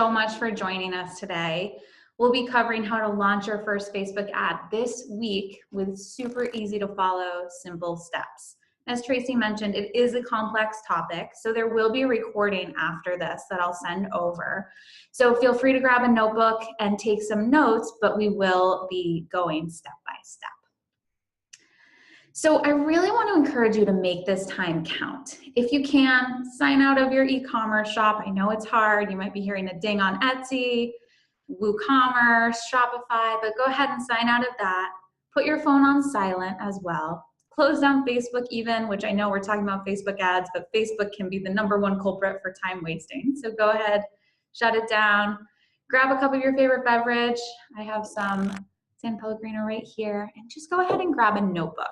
much for joining us today. We'll be covering how to launch your first Facebook ad this week with super easy to follow, simple steps. As Tracy mentioned, it is a complex topic, so there will be a recording after this that I'll send over. So feel free to grab a notebook and take some notes, but we will be going step by step. So I really want to encourage you to make this time count. If you can, sign out of your e-commerce shop. I know it's hard. You might be hearing a ding on Etsy, WooCommerce, Shopify, but go ahead and sign out of that. Put your phone on silent as well. Close down Facebook even, which I know we're talking about Facebook ads, but Facebook can be the #1 culprit for time wasting. So go ahead, shut it down. Grab a cup of your favorite beverage. I have some San Pellegrino right here, and just go ahead and grab a notebook.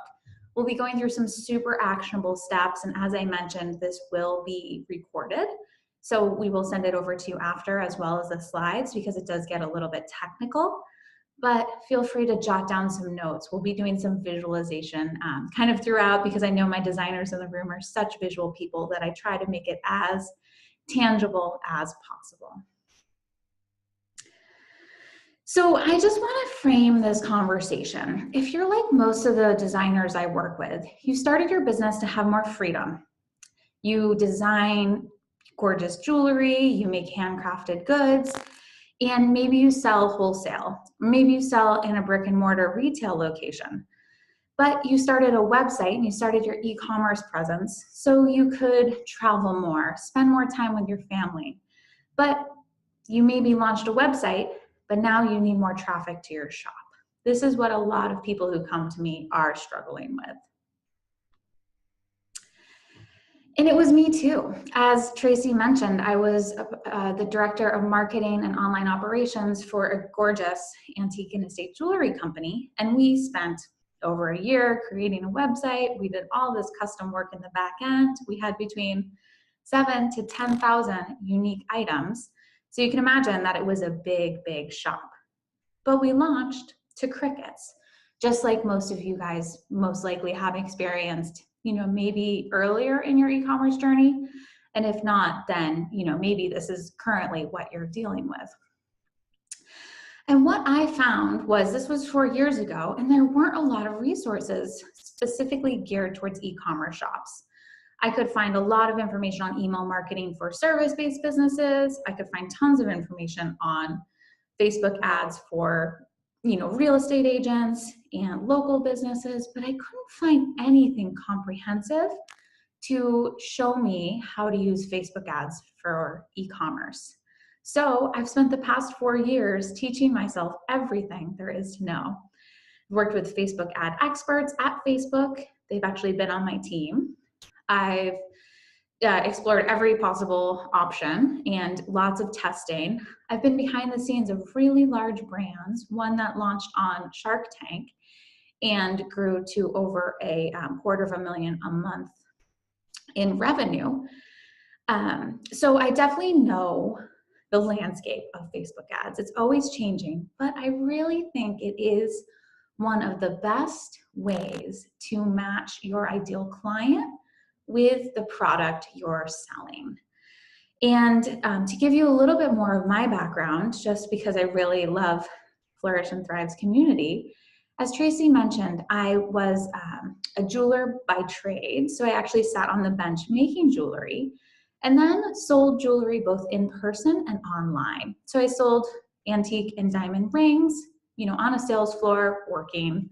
We'll be going through some super actionable steps, and as I mentioned, this will be recorded. So we will send it over to you after, as well as the slides, because it does get a little bit technical, but feel free to jot down some notes. We'll be doing some visualization kind of throughout, because I know my designers in the room are such visual people that I try to make it as tangible as possible. So I just want to frame this conversation. If you're like most of the designers I work with, you started your business to have more freedom. You design gorgeous jewelry, you make handcrafted goods, and maybe you sell wholesale. Maybe you sell in a brick and mortar retail location. But you started a website and you started your e-commerce presence so you could travel more, spend more time with your family. But you maybe launched a website, but now you need more traffic to your shop. This is what a lot of people who come to me are struggling with. And it was me too. As Tracy mentioned, I was the director of marketing and online operations for a gorgeous antique and estate jewelry company. And we spent over a year creating a website. We did all this custom work in the back end. We had between 7,000 to 10,000 unique items. So you can imagine that it was a big, big shop. But we launched to crickets, just like most of you guys most likely have experienced, maybe earlier in your e-commerce journey. And if not, then, maybe this is currently what you're dealing with. And what I found was, this was 4 years ago, and there weren't a lot of resources specifically geared towards e-commerce shops. I could find a lot of information on email marketing for service-based businesses. I could find tons of information on Facebook ads for, real estate agents and local businesses, but I couldn't find anything comprehensive to show me how to use Facebook ads for e-commerce. So I've spent the past 4 years teaching myself everything there is to know. I've worked with Facebook ad experts at Facebook. They've actually been on my team. I've explored every possible option and lots of testing. I've been behind the scenes of really large brands, one that launched on Shark Tank and grew to over a $250,000 a month in revenue. So I definitely know the landscape of Facebook ads. It's always changing, but I really think it is one of the best ways to match your ideal client with the product you're selling. And to give you a little bit more of my background, just because I really love Flourish and Thrive's community, as Tracy mentioned, I was a jeweler by trade. So I actually sat on the bench making jewelry and then sold jewelry both in person and online. So I sold antique and diamond rings, on a sales floor, working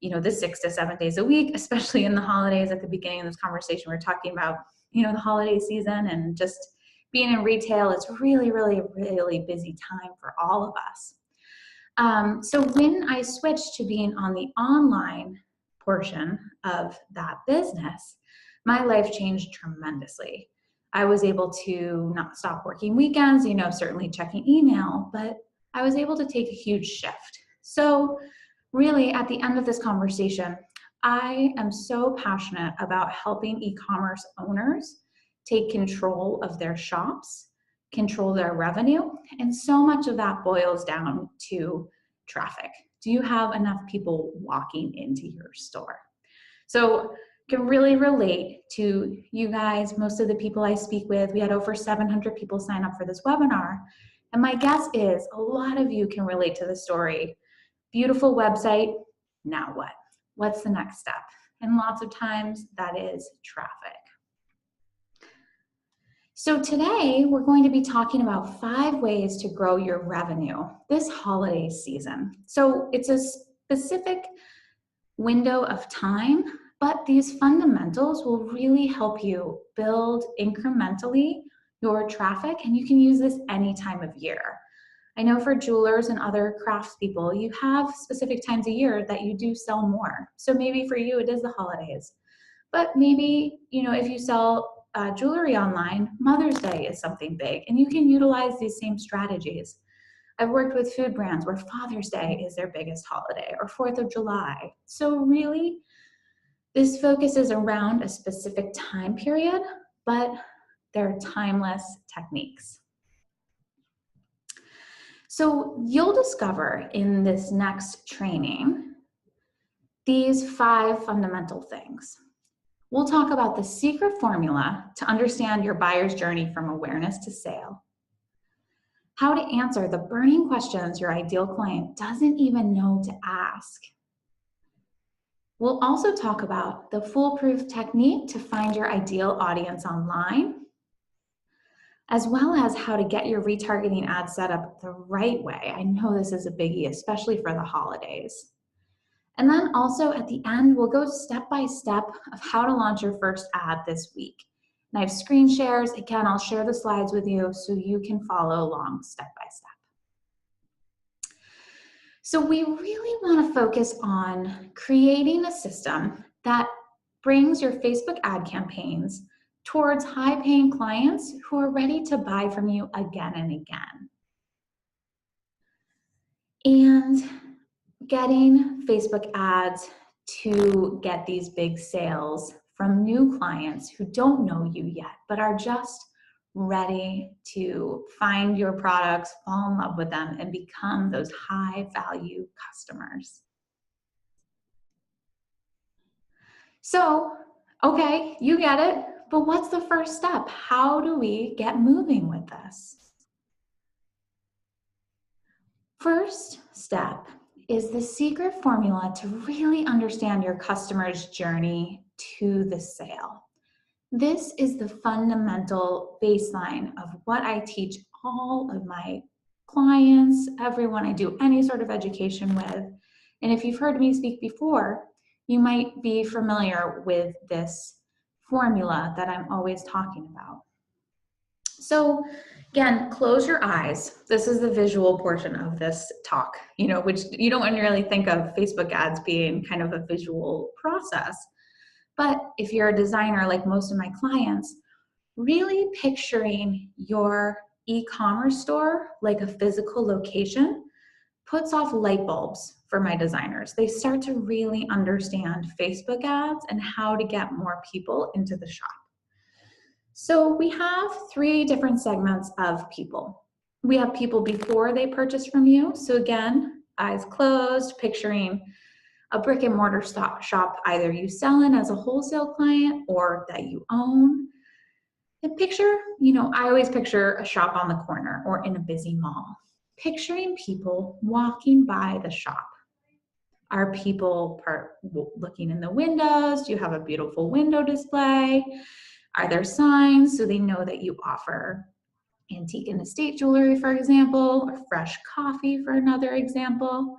the 6 to 7 days a week, especially in the holidays. At the beginning of this conversation, we we're talking about, the holiday season, and just being in retail, it's really, really, really busy time for all of us. So when I switched to being on the online portion of that business, my life changed tremendously. I was able to not stop working weekends, certainly checking email, but I was able to take a huge shift. So really, at the end of this conversation, I am so passionate about helping e-commerce owners take control of their shops, control their revenue, and so much of that boils down to traffic. Do you have enough people walking into your store? So can really relate to you guys, most of the people I speak with. We had over 700 people sign up for this webinar. And my guess is a lot of you can relate to the story. Beautiful website, now what? What's the next step? And lots of times that is traffic. So today we're going to be talking about 5 ways to grow your revenue this holiday season. So it's a specific window of time, but these fundamentals will really help you build incrementally your traffic, and you can use this any time of year. I know for jewelers and other craftspeople, you have specific times a year that you do sell more. So maybe for you, it is the holidays. But maybe, if you sell jewelry online, Mother's Day is something big, and you can utilize these same strategies. I've worked with food brands where Father's Day is their biggest holiday, or 4th of July. So really, this focuses around a specific time period, but they're timeless techniques. So you'll discover in this next training these 5 fundamental things. We'll talk about the secret formula to understand your buyer's journey from awareness to sale, how to answer the burning questions your ideal client doesn't even know to ask. We'll also talk about the foolproof technique to find your ideal audience online, as well as how to get your retargeting ad set up the right way. I know this is a biggie, especially for the holidays. And then also at the end, we'll go step by step of how to launch your first ad this week. And I have screen shares. Again, I'll share the slides with you so you can follow along step by step. So we really want to focus on creating a system that brings your Facebook ad campaigns towards high-paying clients who are ready to buy from you again and again. And getting Facebook ads to get these big sales from new clients who don't know you yet, but are just ready to find your products, fall in love with them, and become those high-value customers. So, okay, you get it, but what's the first step? How do we get moving with this? First step is the secret formula to really understand your customer's journey to the sale. This is the fundamental baseline of what I teach all of my clients, everyone I do any sort of education with. And if you've heard me speak before, you might be familiar with this formula that I'm always talking about. So again, close your eyes. This is the visual portion of this talk, which you don't really think of Facebook ads being kind of a visual process. But if you're a designer, like most of my clients, really picturing your e-commerce store like a physical location puts off light bulbs for my designers. They start to really understand Facebook ads and how to get more people into the shop. So we have 3 different segments of people. We have people before they purchase from you. So again, eyes closed, picturing a brick and mortar shop either you sell in as a wholesale client or that you own. And picture, I always picture a shop on the corner or in a busy mall. Picturing people walking by the shop. Are people looking in the windows? Do you have a beautiful window display? Are there signs so they know that you offer antique and estate jewelry, for example, or fresh coffee, for another example?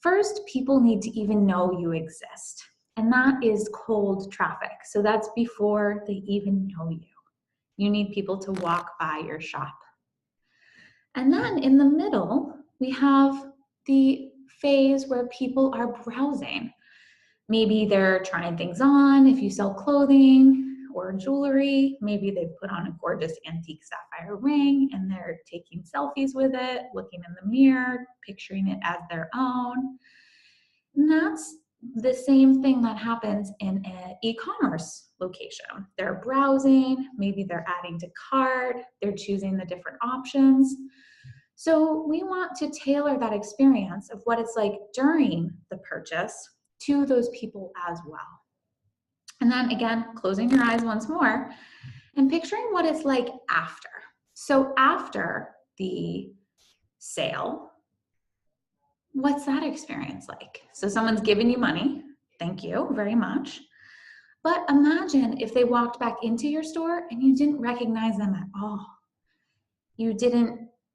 First, people need to even know you exist, and that is cold traffic. So that's before they even know you. You need people to walk by your shop. And then in the middle, we have the phase where people are browsing. Maybe they're trying things on. If you sell clothing or jewelry, maybe they've put on a gorgeous antique sapphire ring and they're taking selfies with it, looking in the mirror, picturing it as their own. And that's the same thing that happens in an e-commerce location. They're browsing, maybe they're adding to cart, they're choosing the different options. So we want to tailor that experience of what it's like during the purchase to those people as well. And then again, closing your eyes once more and picturing what it's like after. So after the sale, what's that experience like? So someone's giving you money, thank you very much. But imagine if they walked back into your store and you didn't recognize them at all.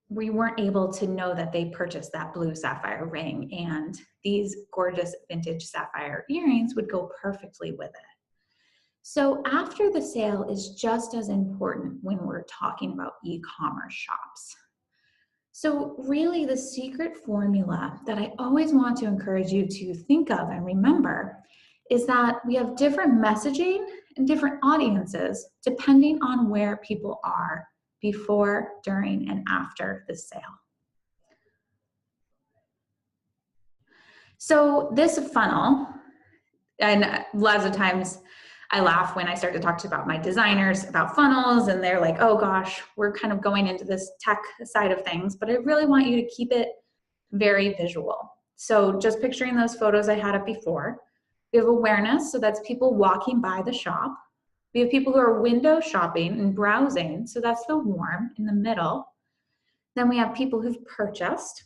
We weren't able to know that they purchased that blue sapphire ring, and these gorgeous vintage sapphire earrings would go perfectly with it. So after the sale is just as important when we're talking about e-commerce shops. So really the secret formula that I always want to encourage you to think of and remember is that we have different messaging and different audiences depending on where people are before, during, and after the sale. So this funnel, and lots of times I laugh when I start to talk about my designers about funnels, and they're like, oh gosh, we're kind of going into this tech side of things, but I really want you to keep it very visual. So just picturing those photos I had up before. We have awareness, so that's people walking by the shop. We have people who are window shopping and browsing, so that's the warm in the middle. Then we have people who've purchased.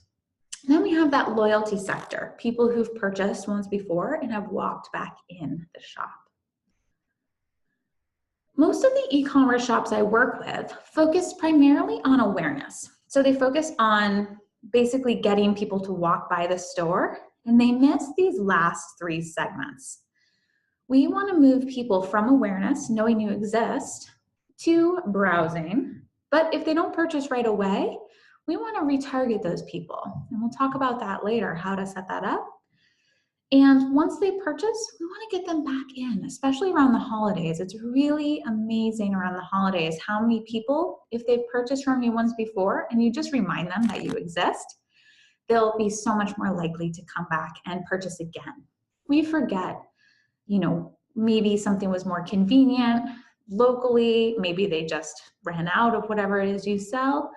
And then we have that loyalty sector, people who've purchased once before and have walked back in the shop. Most of the e-commerce shops I work with focus primarily on awareness. So they focus on basically getting people to walk by the store, and they miss these last three segments. We want to move people from awareness, knowing you exist, to browsing. But if they don't purchase right away, we want to retarget those people. And we'll talk about that later, how to set that up. And once they purchase, we want to get them back in, especially around the holidays. It's really amazing around the holidays how many people, if they've purchased from you once before and you just remind them that you exist, they'll be so much more likely to come back and purchase again. We forget, maybe something was more convenient locally, maybe they just ran out of whatever it is you sell.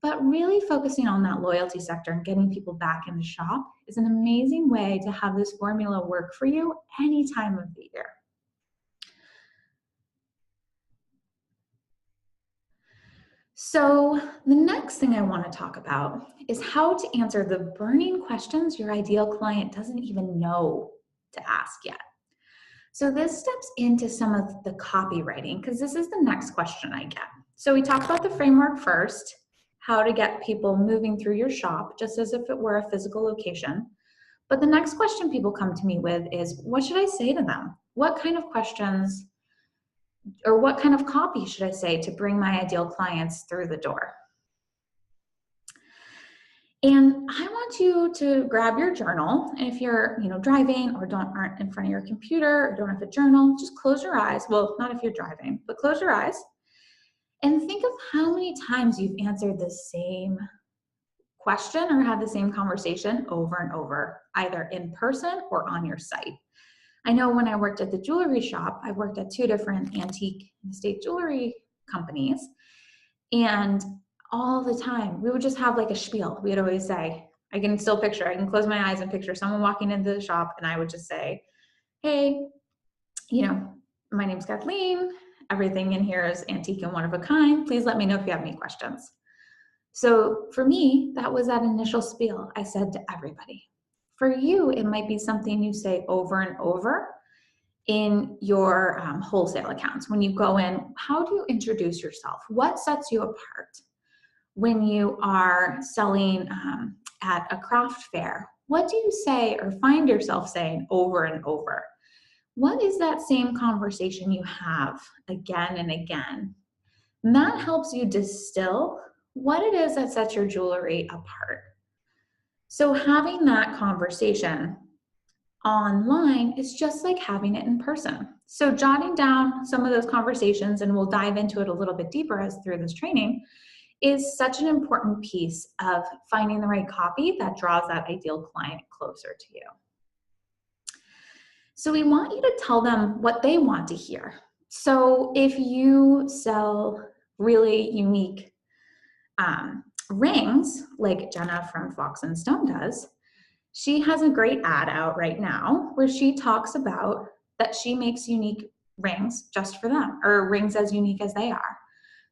But really focusing on that loyalty sector and getting people back in the shop is an amazing way to have this formula work for you any time of the year. So the next thing I want to talk about is how to answer the burning questions your ideal client doesn't even know to ask yet. So this steps into some of the copywriting, because this is the next question I get. So we talked about the framework first, how to get people moving through your shop, just as if it were a physical location. But the next question people come to me with is, what should I say to them? What kind of questions or what kind of copy should I say to bring my ideal clients through the door? And I want you to grab your journal. And if you're driving or aren't in front of your computer or don't have a journal, just close your eyes. Well, not if you're driving, but close your eyes. And think of how many times you've answered the same question or had the same conversation over and over, either in person or on your site. I know when I worked at the jewelry shop, I worked at 2 different antique and estate jewelry companies, and all the time we would just have like a spiel. We'd always say, I can still picture, I can close my eyes and picture someone walking into the shop, and I would just say, hey, my name's Kathleen. Everything in here is antique and one of a kind. Please let me know if you have any questions. So for me, that was that initial spiel I said to everybody. For you, it might be something you say over and over in your wholesale accounts. When you go in, how do you introduce yourself? What sets you apart? When you are selling at a craft fair, what do you say or find yourself saying over and over? What is that same conversation you have again and again? And that helps you distill what it is that sets your jewelry apart. So having that conversation online is just like having it in person. So jotting down some of those conversations, and we'll dive into it a little bit deeper as through this training, is such an important piece of finding the right copy that draws that ideal client closer to you. So we want you to tell them what they want to hear. So if you sell really unique rings, like Jenna from Fox and Stone does, she has a great ad out right now where she talks about that she makes unique rings just for them, or rings as unique as they are.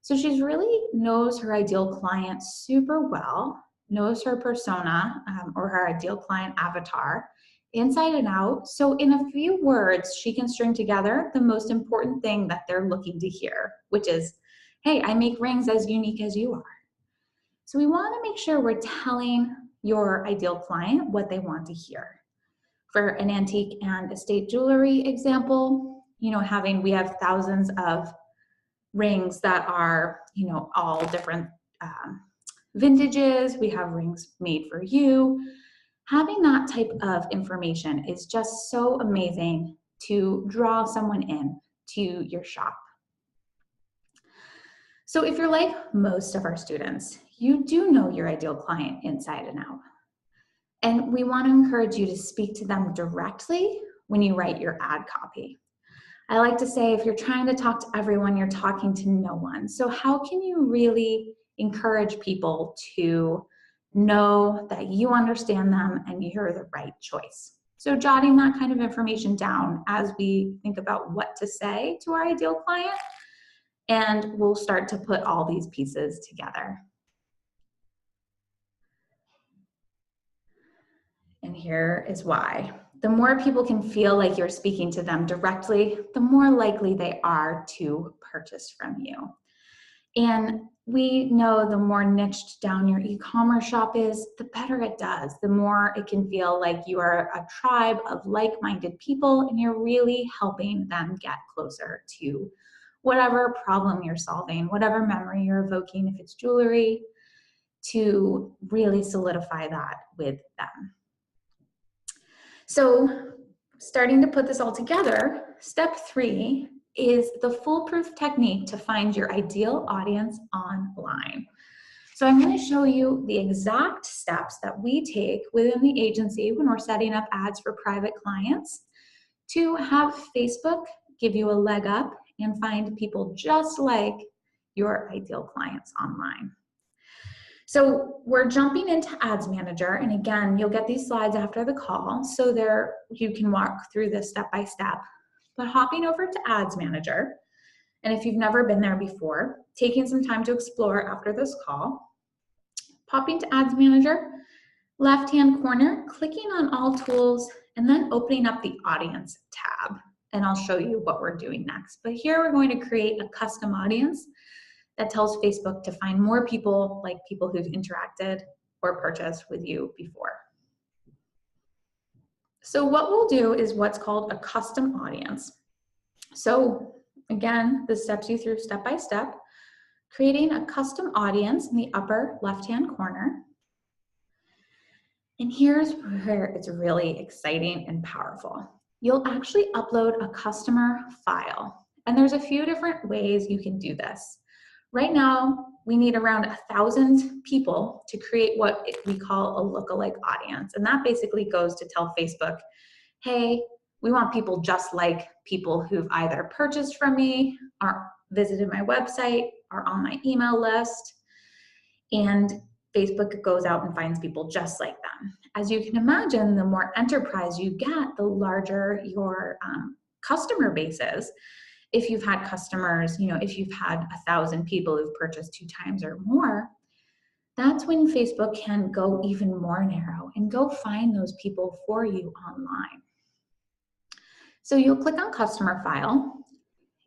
So she's really knows her ideal client super well, knows her persona or her ideal client avatar inside and out. So in a few words, she can string together the most important thing that they're looking to hear, which is, hey, I make rings as unique as you are. So we want to make sure we're telling your ideal client what they want to hear. For an antique and estate jewelry example, we have thousands of rings that are, all different vintages. We have rings made for you. Having that type of information is just so amazing to draw someone in to your shop. So if you're like most of our students, you do know your ideal client inside and out. And we want to encourage you to speak to them directly when you write your ad copy. I like to say, if you're trying to talk to everyone, you're talking to no one. So how can you really encourage people to know that you understand them and you're the right choice? So jotting that kind of information down as we think about what to say to our ideal client, and we'll start to put all these pieces together. And here is why. The more people can feel like you're speaking to them directly, the more likely they are to purchase from you. And we know the more niched down your e-commerce shop is, the better it does. The more it can feel like you are a tribe of like-minded people and you're really helping them get closer to whatever problem you're solving, whatever memory you're evoking, if it's jewelry, to really solidify that with them. So starting to put this all together, step 3 is the foolproof technique to find your ideal audience online. So I'm going to show you the exact steps that we take within the agency when we're setting up ads for private clients to have Facebook give you a leg up and find people just like your ideal clients online. So we're jumping into Ads Manager, and again, you'll get these slides after the call, so there you can walk through this step by step. But hopping over to Ads Manager, and if you've never been there before, taking some time to explore after this call, popping to Ads Manager, left-hand corner, clicking on All Tools, and then opening up the Audience tab. And I'll show you what we're doing next. But here we're going to create a custom audience that tells Facebook to find more people like people who've interacted or purchased with you before. So what we'll do is what's called a custom audience. So again, this steps you through step by step, creating a custom audience in the upper left-hand corner. And here's where it's really exciting and powerful. You'll actually upload a customer file, and there's a few different ways you can do this. Right now, we need around 1,000 people to create what we call a lookalike audience. And that basically goes to tell Facebook, hey, we want people just like people who've either purchased from me, or visited my website, are on my email list. And Facebook goes out and finds people just like them. As you can imagine, the more enterprise you get, the larger your customer base is. If you've had customers, if you've had 1,000 people who've purchased 2 times or more, that's when Facebook can go even more narrow and go find those people for you online. So you'll click on Customer File,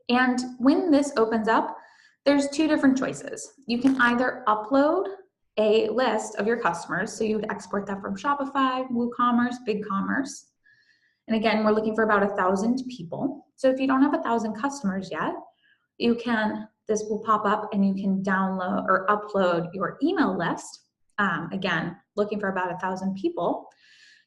and when this opens up, there's 2 different choices. You can either upload a list of your customers, so you would export that from Shopify, WooCommerce, BigCommerce. And again, we're looking for about 1,000 people. So if you don't have 1,000 customers yet, this will pop up and you can download or upload your email list. Again, looking for about 1,000 people.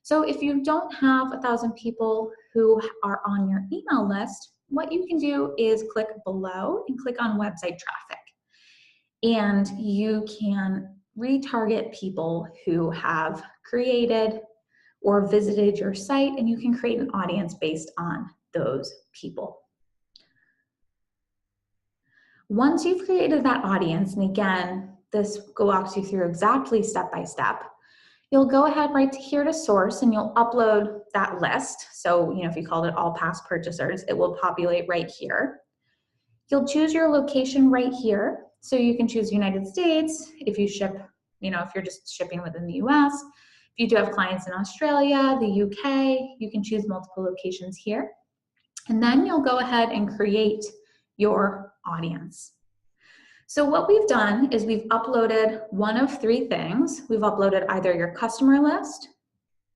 So if you don't have 1,000 people who are on your email list, what you can do is click below and click on website traffic. And you can retarget people who have created or visited your site, and you can create an audience based on those people. Once you've created that audience, and again, this walks you through exactly step by step, you'll go ahead right here to source and you'll upload that list. So, if you called it all past purchasers, it will populate right here. You'll choose your location right here, So you can choose United States if you ship, if you're just shipping within the US. If you do have clients in Australia, the UK, you can choose multiple locations here. And then you'll go ahead and create your audience. So what we've done is we've uploaded one of three things. We've uploaded either your customer list,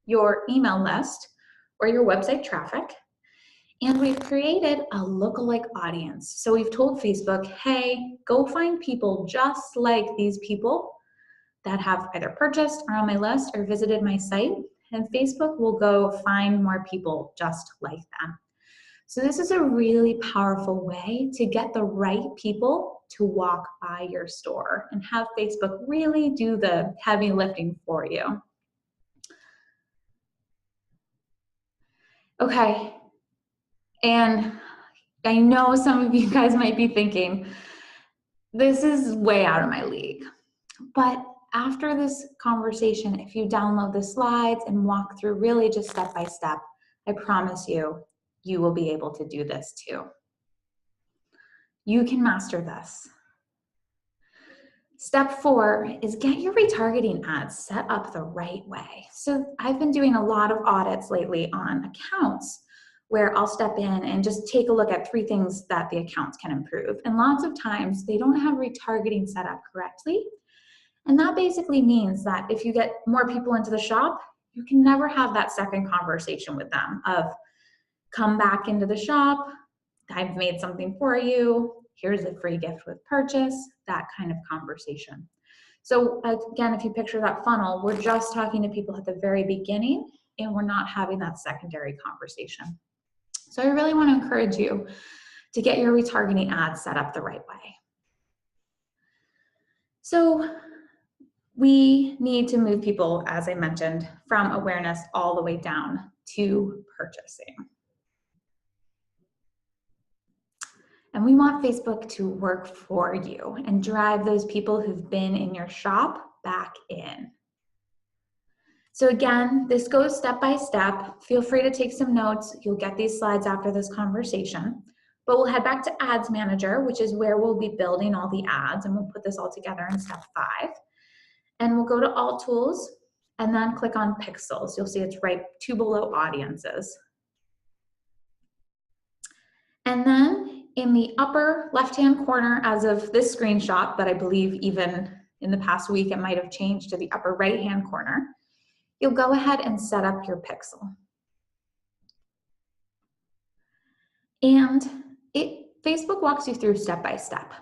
your email list, or your website traffic. And we've created a lookalike audience. So we've told Facebook, hey, go find people just like these people that have either purchased, are on my list, or visited my site. And Facebook will go find more people just like them. So this is a really powerful way to get the right people to walk by your store and have Facebook really do the heavy lifting for you. Okay, and I know some of you guys might be thinking, this is way out of my league. But after this conversation, if you download the slides and walk through really just step by step, I promise you, you will be able to do this too. You can master this. Step 4 is get your retargeting ads set up the right way. So I've been doing a lot of audits lately on accounts where I'll step in and just take a look at 3 things that the accounts can improve. And lots of times they don't have retargeting set up correctly. And that basically means that if you get more people into the shop, you can never have that second conversation with them of come back into the shop, I've made something for you, here's a free gift with purchase, that kind of conversation. So again, if you picture that funnel, we're just talking to people at the very beginning and we're not having that secondary conversation. So I really want to encourage you to get your retargeting ads set up the right way. So we need to move people, as I mentioned, from awareness all the way down to purchasing. And we want Facebook to work for you and drive those people who've been in your shop back in. So again, this goes step by step. Feel free to take some notes. You'll get these slides after this conversation. But we'll head back to Ads Manager, which is where we'll be building all the ads, and we'll put this all together in step 5. And we'll go to All Tools and then click on Pixels. You'll see it's right 2 below Audiences. And then in the upper left-hand corner, as of this screenshot, but I believe even in the past week it might have changed to the upper right-hand corner, you'll go ahead and set up your pixel. And Facebook walks you through step by step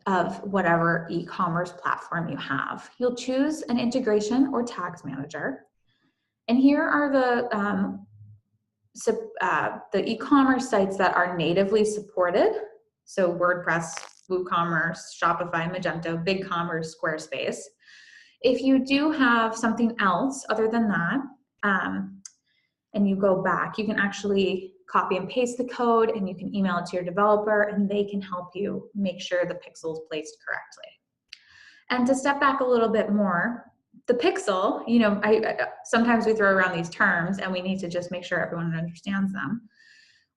of whatever e-commerce platform you have. You'll choose an integration or tags manager. And here are the e-commerce sites that are natively supported. So WordPress, WooCommerce, Shopify, Magento, BigCommerce, Squarespace. If you do have something else other than that, and you go back, you can actually copy and paste the code and you can email it to your developer and they can help you make sure the pixel is placed correctly. And to step back a little bit more, the pixel, sometimes we throw around these terms and we need to just make sure everyone understands them.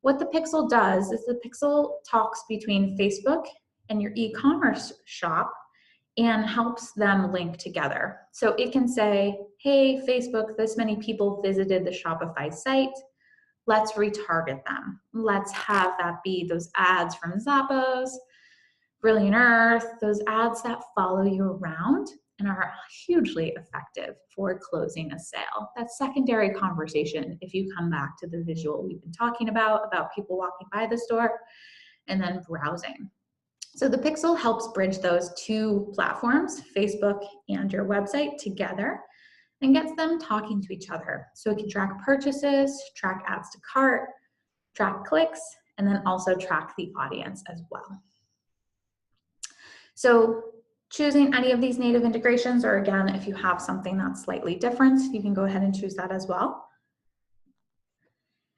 What the pixel does is the pixel talks between Facebook and your e-commerce shop and helps them link together. So it can say, hey, Facebook, this many people visited the Shopify site. Let's retarget them. Let's have that be those ads from Zappos, Brilliant Earth, those ads that follow you around and are hugely effective for closing a sale. That secondary conversation, if you come back to the visual we've been talking about people walking by the store and then browsing. So the pixel helps bridge those 2 platforms, Facebook and your website, together and gets them talking to each other. So it can track purchases, track adds to cart, track clicks, and then also track the audience as well. So choosing any of these native integrations, or again, if you have something that's slightly different, you can go ahead and choose that as well.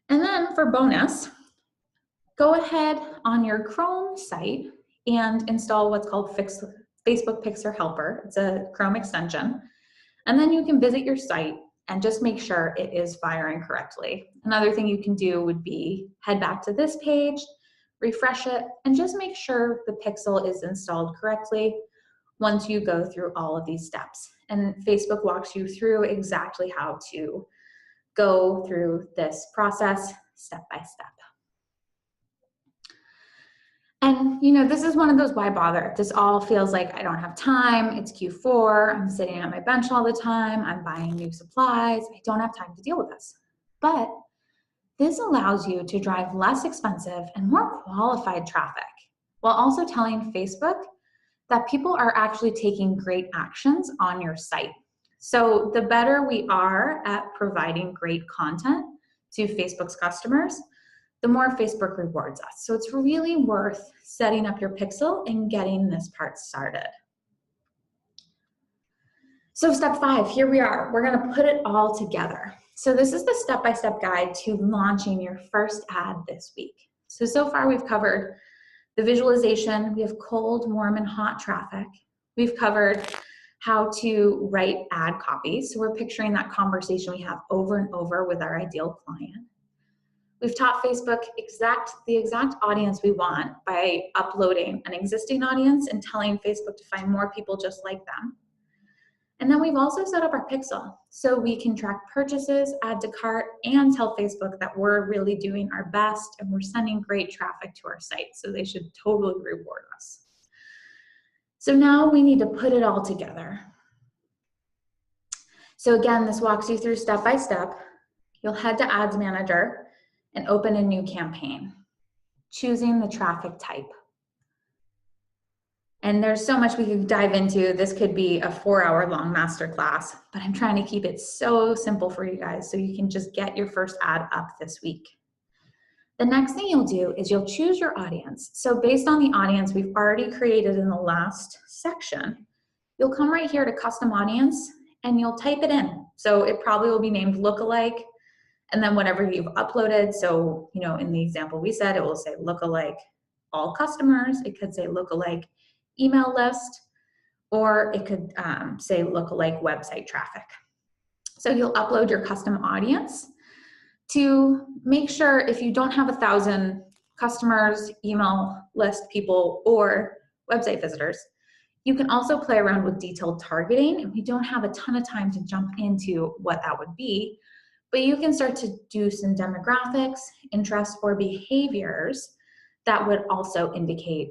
And then for bonus, go ahead on your Chrome site and install what's called Facebook Pixel Helper. It's a Chrome extension. And then you can visit your site and just make sure it is firing correctly. Another thing you can do would be head back to this page, refresh it, and just make sure the pixel is installed correctly once you go through all of these steps. And Facebook walks you through exactly how to go through this process step by step. And this is one of those why bother? This all feels like I don't have time, it's Q4, I'm sitting at my bench all the time, I'm buying new supplies, I don't have time to deal with this. But this allows you to drive less expensive and more qualified traffic, while also telling Facebook that people are actually taking great actions on your site. So the better we are at providing great content to Facebook's customers, the more Facebook rewards us. So it's really worth setting up your pixel and getting this part started. So step 5, here we are. We're gonna put it all together. So this is the step-by-step guide to launching your first ad this week. So far we've covered the visualization, we have cold, warm, and hot traffic. We've covered how to write ad copy. So we're picturing that conversation we have over and over with our ideal client. We've taught Facebook the exact audience we want by uploading an existing audience and telling Facebook to find more people just like them. And then we've also set up our pixel so we can track purchases, add to cart, and tell Facebook that we're really doing our best and we're sending great traffic to our site, so they should totally reward us. So now we need to put it all together. So again, this walks you through step by step. You'll head to Ads Manager and open a new campaign, choosing the traffic type. And there's so much we could dive into. This could be a 4-hour-long masterclass, but I'm trying to keep it so simple for you guys so you can just get your first ad up this week. The next thing you'll do is you'll choose your audience. So based on the audience we've already created in the last section, you'll come right here to custom audience and you'll type it in. So it probably will be named lookalike, and then whatever you've uploaded. So, in the example we said, it will say lookalike all customers. It could say lookalike email list, or it could say lookalike website traffic. So you'll upload your custom audience to make sure if you don't have 1,000 customers, email list people, or website visitors, you can also play around with detailed targeting. And we don't have a ton of time to jump into what that would be, but you can start to do some demographics, interests, or behaviors that would also indicate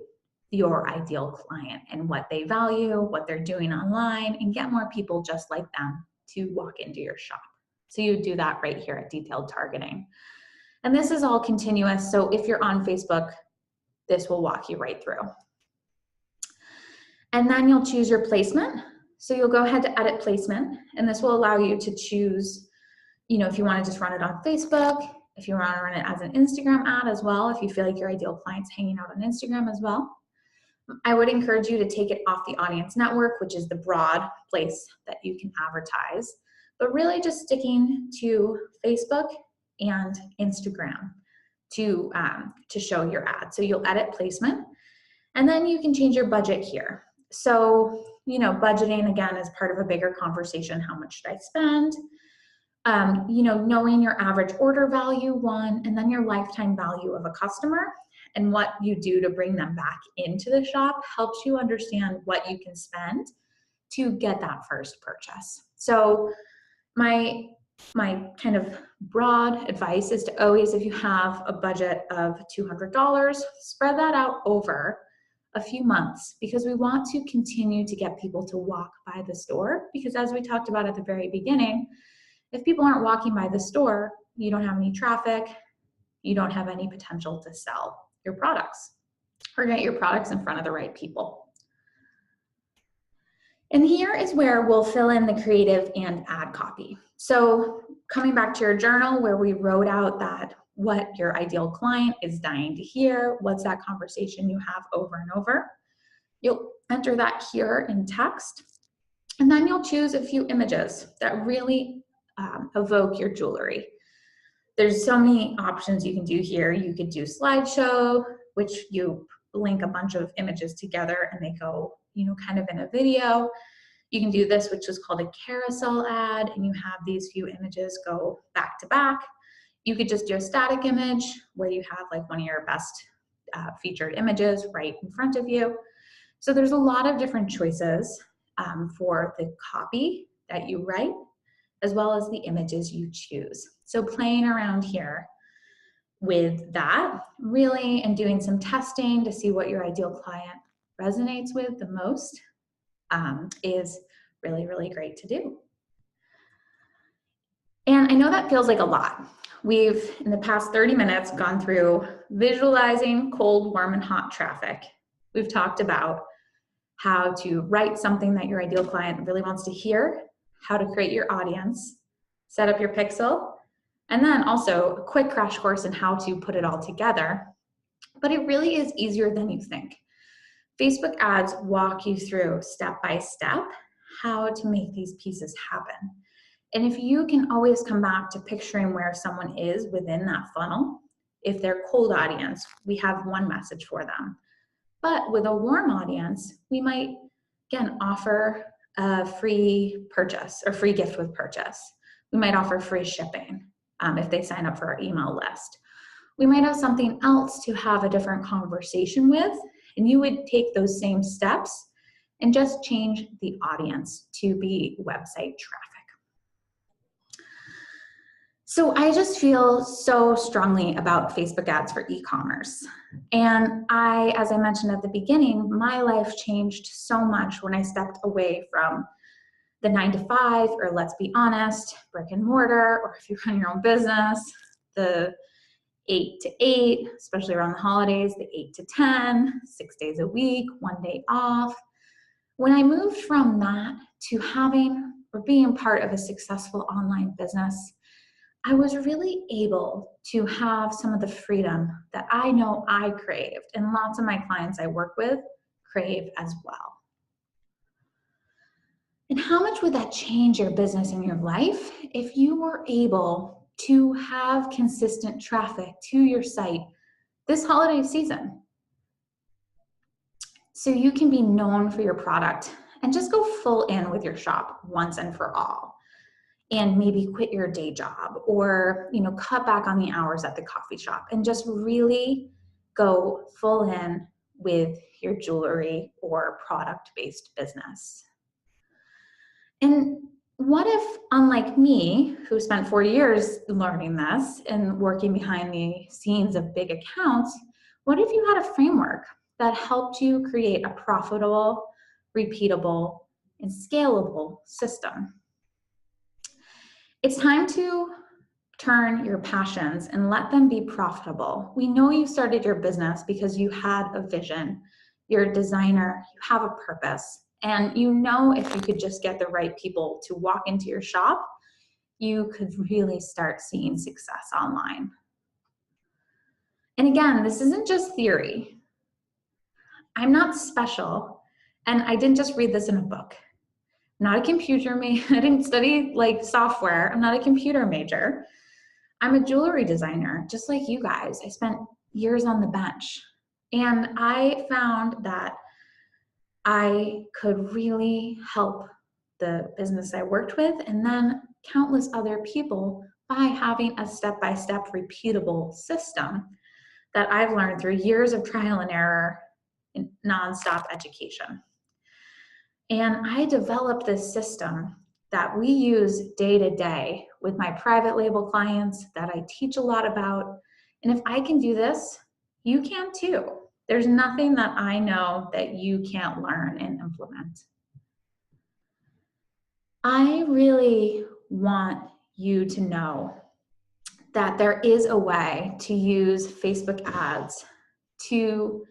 your ideal client and what they value, what they're doing online, and get more people just like them to walk into your shop. So you do that right here at detailed targeting. And this is all continuous, so if you're on Facebook, this will walk you right through. And then you'll choose your placement. So you'll go ahead to edit placement, and this will allow you to choose, if you want to just run it on Facebook, if you want to run it as an Instagram ad as well, if you feel like your ideal client's hanging out on Instagram as well. I would encourage you to take it off the audience network, which is the broad place that you can advertise, but really just sticking to Facebook and Instagram to show your ad. So you'll edit placement, and then you can change your budget here. So, budgeting again is part of a bigger conversation. How much should I spend? Knowing your average order value, one, and then your lifetime value of a customer and what you do to bring them back into the shop helps you understand what you can spend to get that first purchase. So my kind of broad advice is to always, if you have a budget of $200, spread that out over a few months, because we want to continue to get people to walk by the store, because as we talked about at the very beginning, if people aren't walking by the store, you don't have any traffic, you don't have any potential to sell your products or get your products in front of the right people. And here is where we'll fill in the creative and ad copy. So coming back to your journal where we wrote out that what your ideal client is dying to hear, what's that conversation you have over and over, you'll enter that here in text, and then you'll choose a few images that really evoke your jewelry. There's so many options you can do here. You could do slideshow, which you link a bunch of images together and they go, kind of in a video. You can do this, which is called a carousel ad, and you have these few images go back to back. You could just do a static image where you have like one of your best featured images right in front of you. So there's a lot of different choices for the copy that you write, as well as the images you choose. So playing around here with that, really, and doing some testing to see what your ideal client resonates with the most is really, really great to do. And I know that feels like a lot. We've, in the past 30 minutes, gone through visualizing cold, warm, and hot traffic. We've talked about how to write something that your ideal client really wants to hear, how to create your audience, set up your pixel, and then also a quick crash course in how to put it all together. But it really is easier than you think. Facebook ads walk you through step by step how to make these pieces happen. And if you can always come back to picturing where someone is within that funnel, if they're a cold audience, we have one message for them. But with a warm audience, we might, again, offer a free purchase or free gift with purchase. We might offer free shipping if they sign up for our email list. We might have something else to have a different conversation with, and you would take those same steps and just change the audience to be website traffic. So I just feel so strongly about Facebook ads for e-commerce. And as I mentioned at the beginning, my life changed so much when I stepped away from the 9-to-5, or let's be honest, brick and mortar, or if you run your own business, the 8-to-8, especially around the holidays, the 8-to-10, 6 days a week, 1 day off. When I moved from that to having or being part of a successful online business, I was really able to have some of the freedom that I know I craved, and lots of my clients I work with crave as well. And how much would that change your business and your life if you were able to have consistent traffic to your site this holiday season? So you can be known for your product and just go full in with your shop once and for all. And maybe quit your day job, or cut back on the hours at the coffee shop and just really go full in with your jewelry or product-based business. And what if, unlike me, who spent 4 years learning this and working behind the scenes of big accounts, what if you had a framework that helped you create a profitable, repeatable, and scalable system? It's time to turn your passions and let them be profitable. We know you started your business because you had a vision. You're a designer, you have a purpose, and if you could just get the right people to walk into your shop, you could really start seeing success online. And again, this isn't just theory. I'm not special, and I didn't just read this in a book. Not a computer major. I didn't study software. I'm not a computer major. I'm a jewelry designer, just like you guys. I spent years on the bench, and I found that I could really help the business I worked with, and then countless other people, by having a step-by-step repeatable system that I've learned through years of trial and error and nonstop education. And I developed this system that we use day to day with my private label clients that I teach a lot about. And if I can do this, you can too. There's nothing that I know that you can't learn and implement. I really want you to know that there is a way to use Facebook ads to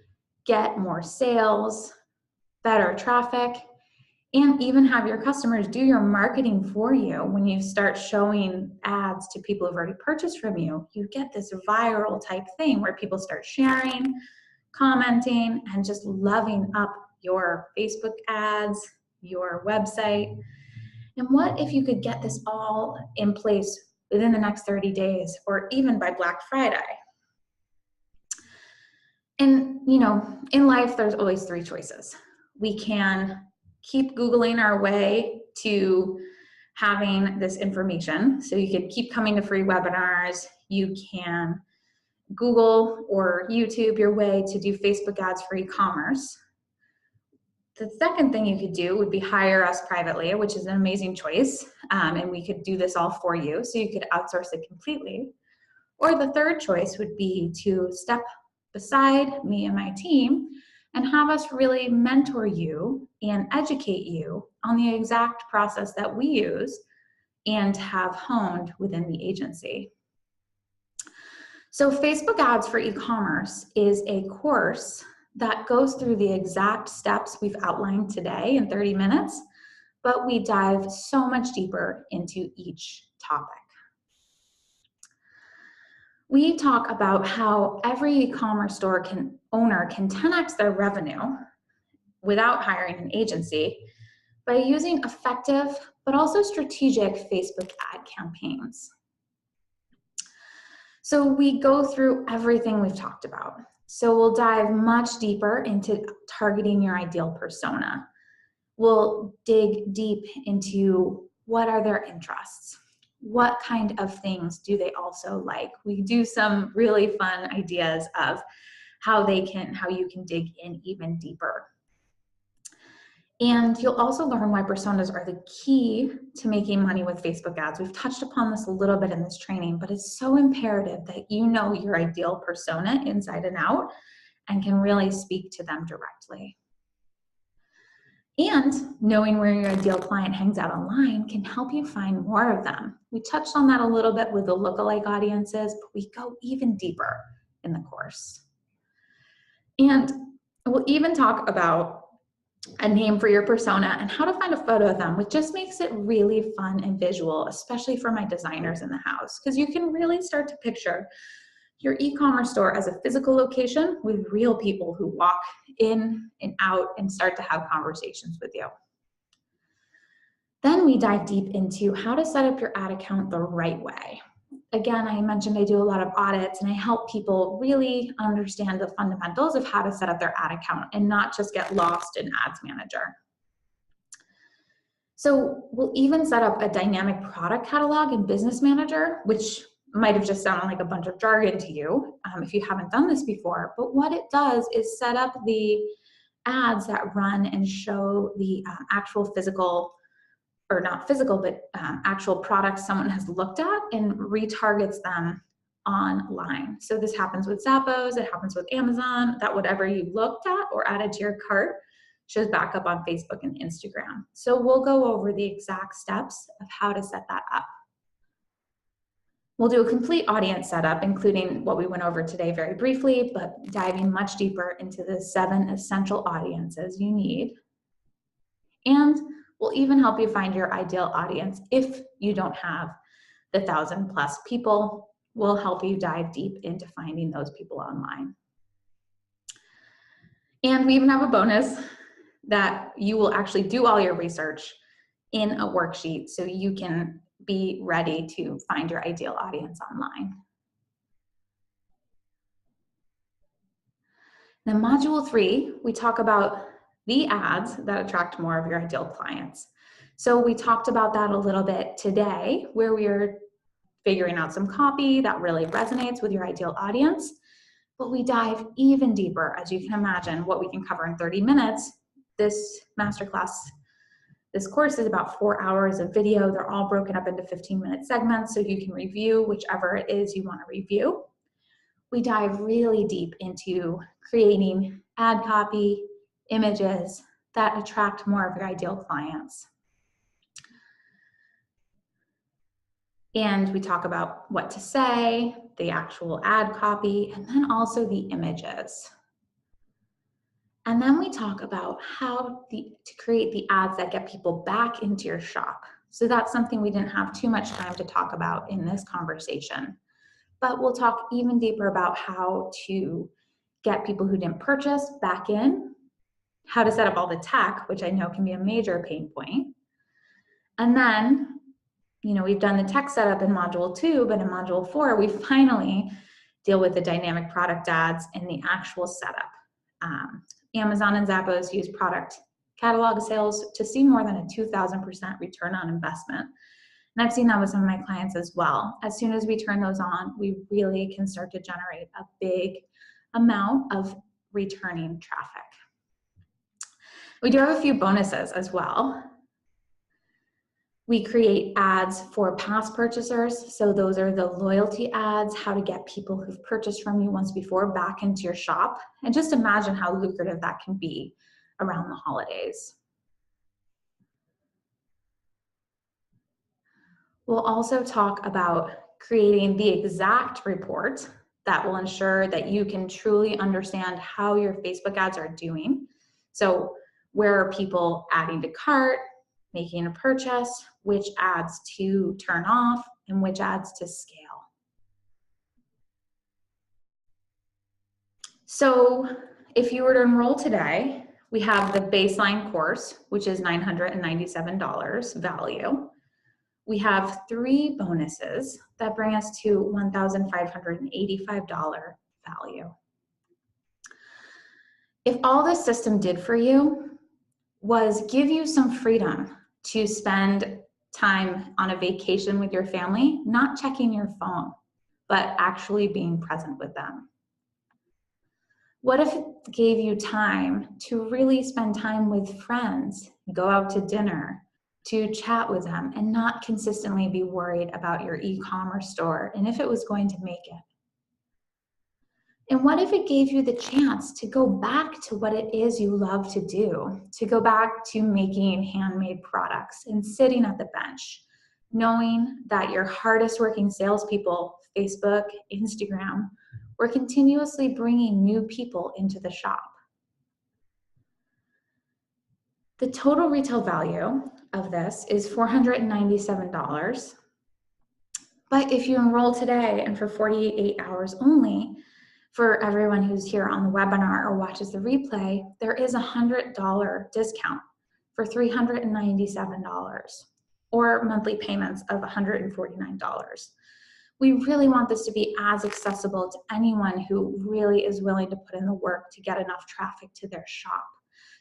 get more sales, better traffic, and even have your customers do your marketing for you. When you start showing ads to people who've already purchased from you, you get this viral type thing where people start sharing, commenting, and just loving up your Facebook ads, your website. And what if you could get this all in place within the next 30 days or even by Black Friday? And in life, there's always 3 choices. We can keep Googling our way to having this information. So you could keep coming to free webinars. You can Google or YouTube your way to do Facebook ads for e-commerce. The second thing you could do would be hire us privately, which is an amazing choice, and we could do this all for you, so you could outsource it completely. Or the third choice would be to step beside me and my team and have us really mentor you and educate you on the exact process that we use and have honed within the agency. So Facebook ads for e-commerce is a course that goes through the exact steps we've outlined today in 30 minutes, but we dive so much deeper into each topic. We talk about how every e-commerce store owner can 10x their revenue without hiring an agency by using effective but also strategic Facebook ad campaigns. So we go through everything we've talked about. So we'll dive much deeper into targeting your ideal persona. We'll dig deep into what are their interests? What kind of things do they also like? We do some really fun ideas of how you can dig in even deeper. And you'll also learn why personas are the key to making money with Facebook ads. We've touched upon this a little bit in this training, but it's so imperative that you know your ideal persona inside and out and can really speak to them directly. And knowing where your ideal client hangs out online can help you find more of them. We touched on that a little bit with the lookalike audiences, but we go even deeper in the course. And we'll even talk about a name for your persona and how to find a photo of them, which just makes it really fun and visual, especially for my designers in the house, because you can really start to picture your e-commerce store as a physical location with real people who walk in and out and start to have conversations with you. Then we dive deep into how to set up your ad account the right way. Again, I mentioned I do a lot of audits and I help people really understand the fundamentals of how to set up their ad account and not just get lost in Ads Manager. So we'll even set up a dynamic product catalog in Business Manager, which might have just sounded like a bunch of jargon to you if you haven't done this before. But what it does is set up the ads that run and show the actual physical, or not physical, but actual products someone has looked at and retargets them online. So this happens with Zappos, it happens with Amazon, that whatever you looked at or added to your cart shows back up on Facebook and Instagram. So we'll go over the exact steps of how to set that up. We'll do a complete audience setup, including what we went over today very briefly, but diving much deeper into the 7 essential audiences you need. And we'll even help you find your ideal audience if you don't have the 1,000+ people. We'll help you dive deep into finding those people online. And we even have a bonus that you will actually do all your research in a worksheet so you can be ready to find your ideal audience online. Then module 3, we talk about the ads that attract more of your ideal clients. So we talked about that a little bit today, where we are figuring out some copy that really resonates with your ideal audience, but we dive even deeper, as you can imagine, what we can cover in 30 minutes. This masterclass, this course is about 4 hours of video. They're all broken up into 15-minute segments, so you can review whichever it is you want to review. We dive really deep into creating ad copy, images that attract more of your ideal clients. And we talk about what to say, the actual ad copy, and then also the images. And then we talk about how to create the ads that get people back into your shop. So that's something we didn't have too much time to talk about in this conversation. But we'll talk even deeper about how to get people who didn't purchase back in, how to set up all the tech, which I know can be a major pain point. And then, we've done the tech setup in module 2, but in module 4, we finally deal with the dynamic product ads and the actual setup. Amazon and Zappos use product catalog sales to see more than a 2,000% return on investment. And I've seen that with some of my clients as well. As soon as we turn those on, we really can start to generate a big amount of returning traffic. We do have a few bonuses as well. We create ads for past purchasers. So those are the loyalty ads, how to get people who've purchased from you once before back into your shop. And just imagine how lucrative that can be around the holidays. We'll also talk about creating the exact report that will ensure that you can truly understand how your Facebook ads are doing. So where are people adding to cart, making a purchase, which ads to turn off, and which ads to scale. So if you were to enroll today, we have the baseline course, which is $997 value. We have 3 bonuses that bring us to $1,585 value. If all this system did for you was give you some freedom to spend time on a vacation with your family, not checking your phone, but actually being present with them. What if it gave you time to really spend time with friends, go out to dinner, to chat with them, and not consistently be worried about your e-commerce store and if it was going to make it? And what if it gave you the chance to go back to what it is you love to do, to go back to making handmade products and sitting at the bench, knowing that your hardest working salespeople, Facebook, Instagram, were continuously bringing new people into the shop? The total retail value of this is $497. But if you enroll today and for 48 hours only, for everyone who's here on the webinar or watches the replay, there is a $100 discount for $397 or monthly payments of $149. We really want this to be as accessible to anyone who really is willing to put in the work to get enough traffic to their shop.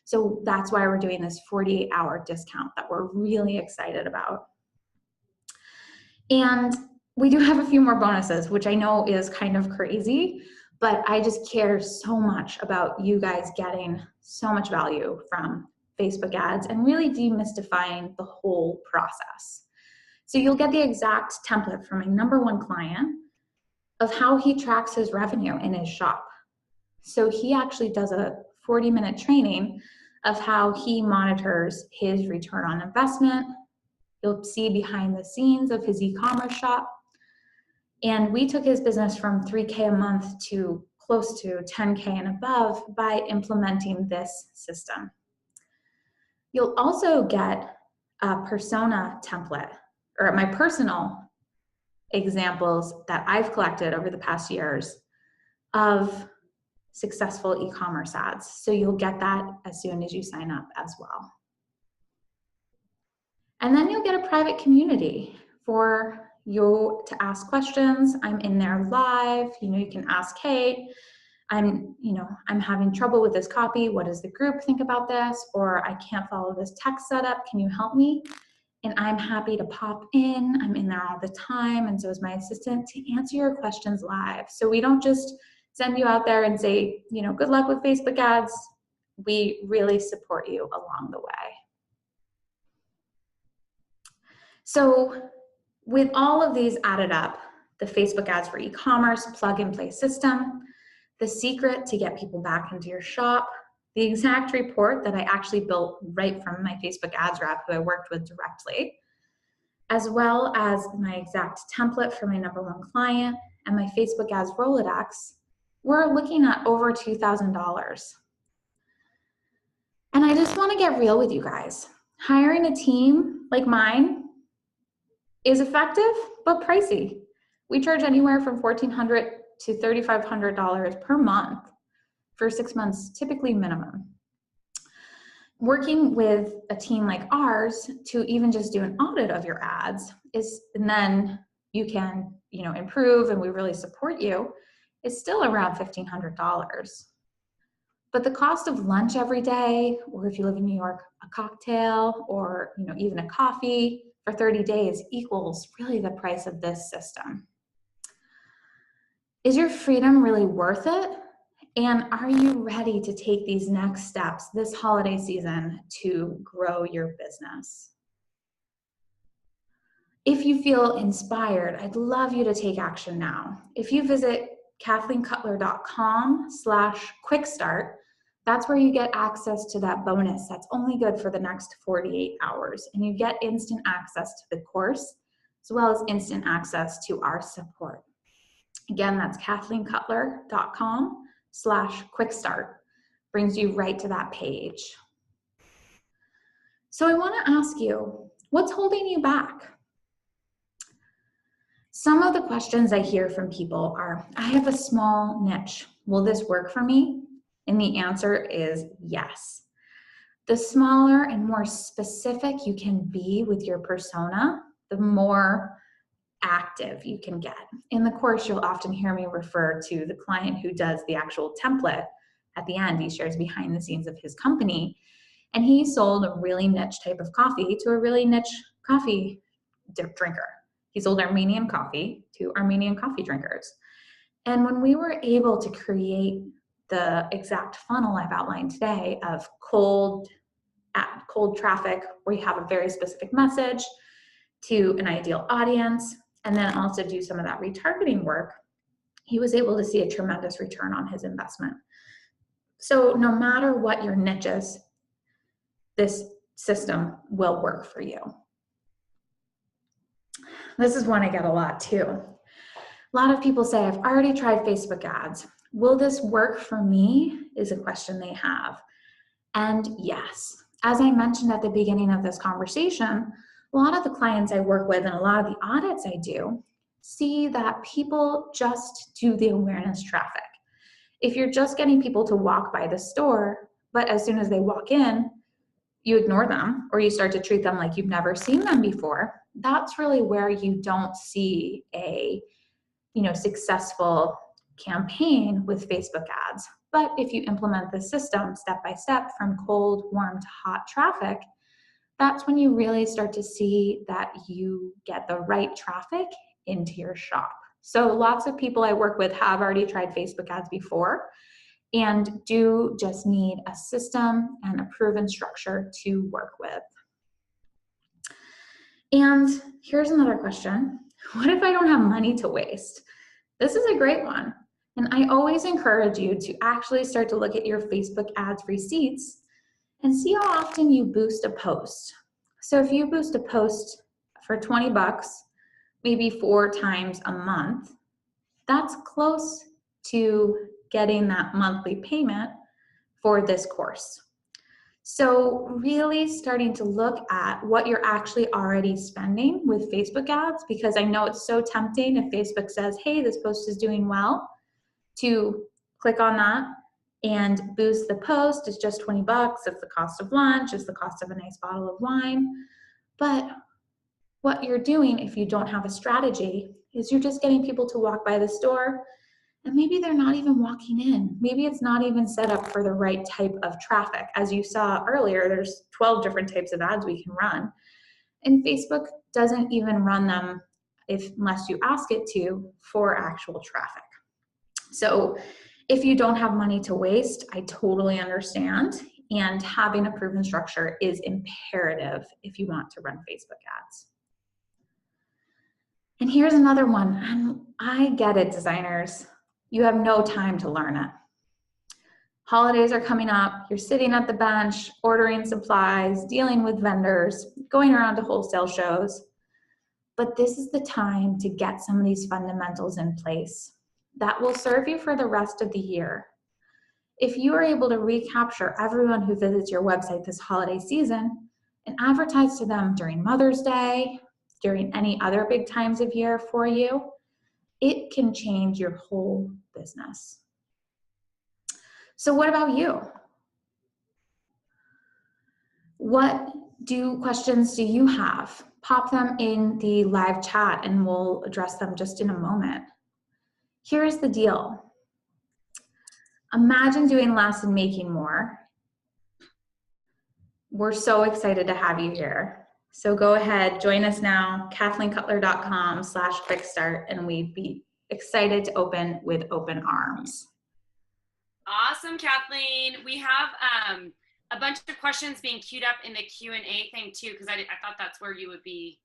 So that's why we're doing this 48-hour discount that we're really excited about. And we do have a few more bonuses, which I know is kind of crazy, but I just care so much about you guys getting so much value from Facebook ads and really demystifying the whole process. So you'll get the exact template from my #1 client of how he tracks his revenue in his shop. So he actually does a 40-minute training of how he monitors his return on investment. You'll see behind the scenes of his e-commerce shop. And we took his business from $3K a month to close to $10K and above by implementing this system. You'll also get a persona template, or my personal examples that I've collected over the past years of successful e-commerce ads. So you'll get that as soon as you sign up as well. And then you'll get a private community for you to ask questions. I'm in there live. You can ask, hey, I'm having trouble with this copy. What does the group think about this? Or I can't follow this text setup. Can you help me? And I'm happy to pop in. I'm in there all the time, and so is my assistant, to answer your questions live. So we don't just send you out there and say, good luck with Facebook ads. We really support you along the way. So with all of these added up, the Facebook ads for e-commerce plug-and-play system, the secret to get people back into your shop, the exact report that I actually built right from my Facebook ads rep who I worked with directly, as well as my exact template for my #1 client and my Facebook ads Rolodex, we're looking at over $2,000. And I just want to get real with you guys. Hiring a team like mine is effective, but pricey. We charge anywhere from $1,400 to $3,500 per month for 6 months, typically minimum. Working with a team like ours to even just do an audit of your ads and then you can, improve, and we really support you, is still around $1,500. But the cost of lunch every day, or if you live in New York, a cocktail, or even a coffee for 30 days equals really the price of this system. Is your freedom really worth it? And are you ready to take these next steps this holiday season to grow your business? If you feel inspired, I'd love you to take action now. If you visit kathleencutler.com/quickstart, that's where you get access to that bonus that's only good for the next 48 hours. And you get instant access to the course, as well as instant access to our support. Again, that's kathleencutler.com/quickstart. Brings you right to that page. So I want to ask you, what's holding you back? Some of the questions I hear from people are, I have a small niche. Will this work for me? And the answer is yes. The smaller and more specific you can be with your persona, the more active you can get. In the course, you'll often hear me refer to the client who does the actual template. At the end, he shares behind the scenes of his company, and he sold a really niche type of coffee to a really niche coffee drinker. He sold Armenian coffee to Armenian coffee drinkers. And when we were able to create the exact funnel I've outlined today of cold traffic, where you have a very specific message to an ideal audience, and then also do some of that retargeting work, he was able to see a tremendous return on his investment. So no matter what your niche is, this system will work for you. This is one I get a lot too. A lot of people say, I've already tried Facebook ads. Will this work for me? Is a question they have. And yes, as I mentioned at the beginning of this conversation, a lot of the clients I work with and a lot of the audits I do see that people just do the awareness traffic. If you're just getting people to walk by the store, but as soon as they walk in, you ignore them or you start to treat them like you've never seen them before, that's really where you don't see a successful campaign with Facebook ads. But if you implement the system step by step from cold, warm to hot traffic, that's when you really start to see that you get the right traffic into your shop. So lots of people I work with have already tried Facebook ads before and do just need a system and a proven structure to work with. And here's another question. What if I don't have money to waste? This is a great one. And I always encourage you to actually start to look at your Facebook ads receipts and see how often you boost a post. So if you boost a post for 20 bucks, maybe 4 times a month, that's close to getting that monthly payment for this course. So really starting to look at what you're actually already spending with Facebook ads, because I know it's so tempting if Facebook says, hey, this post is doing well, to click on that and boost the post. It's just 20 bucks. It's the cost of lunch. It's the cost of a nice bottle of wine. But what you're doing if you don't have a strategy is you're just getting people to walk by the store, and maybe they're not even walking in. Maybe it's not even set up for the right type of traffic. As you saw earlier, there's 12 different types of ads we can run. And Facebook doesn't even run them unless you ask it to for actual traffic. So if you don't have money to waste, I totally understand. And having a proven structure is imperative if you want to run Facebook ads. And here's another one. And I get it, designers. You have no time to learn it. Holidays are coming up. You're sitting at the bench, ordering supplies, dealing with vendors, going around to wholesale shows. But this is the time to get some of these fundamentals in place that will serve you for the rest of the year. If you are able to recapture everyone who visits your website this holiday season and advertise to them during Mother's Day, during any other big times of year for you, it can change your whole business. So what about you? What questions do you have? Pop them in the live chat and we'll address them just in a moment. Here's the deal. Imagine doing less and making more. We're so excited to have you here. So go ahead, join us now, kathleencutler.com/quickstart, and we'd be excited to open with open arms. Awesome, Kathleen. We have a bunch of questions being queued up in the Q&A thing too, because I thought that's where you would be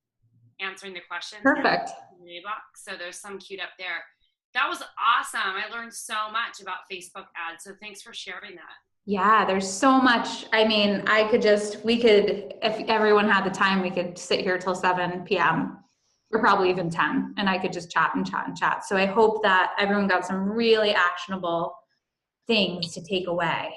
answering the questions. Perfect. In the Q&A box. So there's some queued up there. That was awesome. I learned so much about Facebook ads. So thanks for sharing that. Yeah, there's so much. I mean, if everyone had the time, we could sit here till 7 p.m. or probably even 10, and I could just chat and chat and chat. So I hope that everyone got some really actionable things to take away.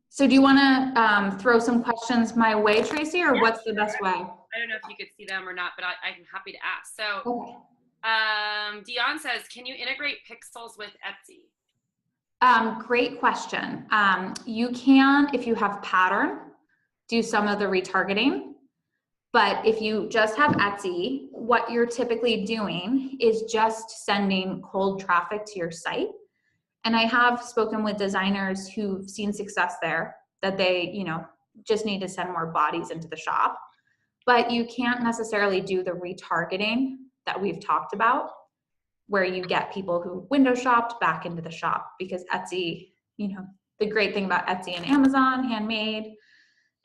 So do you want to throw some questions my way, Tracy, or what's the best way? I don't know if you could see them or not, but I'm happy to ask. So Okay. Dion says, can you integrate pixels with Etsy? Great question. You can, if you have pattern, do some of the retargeting. But if you just have Etsy, what you're typically doing is just sending cold traffic to your site. And I have spoken with designers who've seen success there, that they, just need to send more bodies into the shop. But you can't necessarily do the retargeting that we've talked about, where you get people who window shopped back into the shop, because Etsy, the great thing about Etsy and Amazon, Handmade,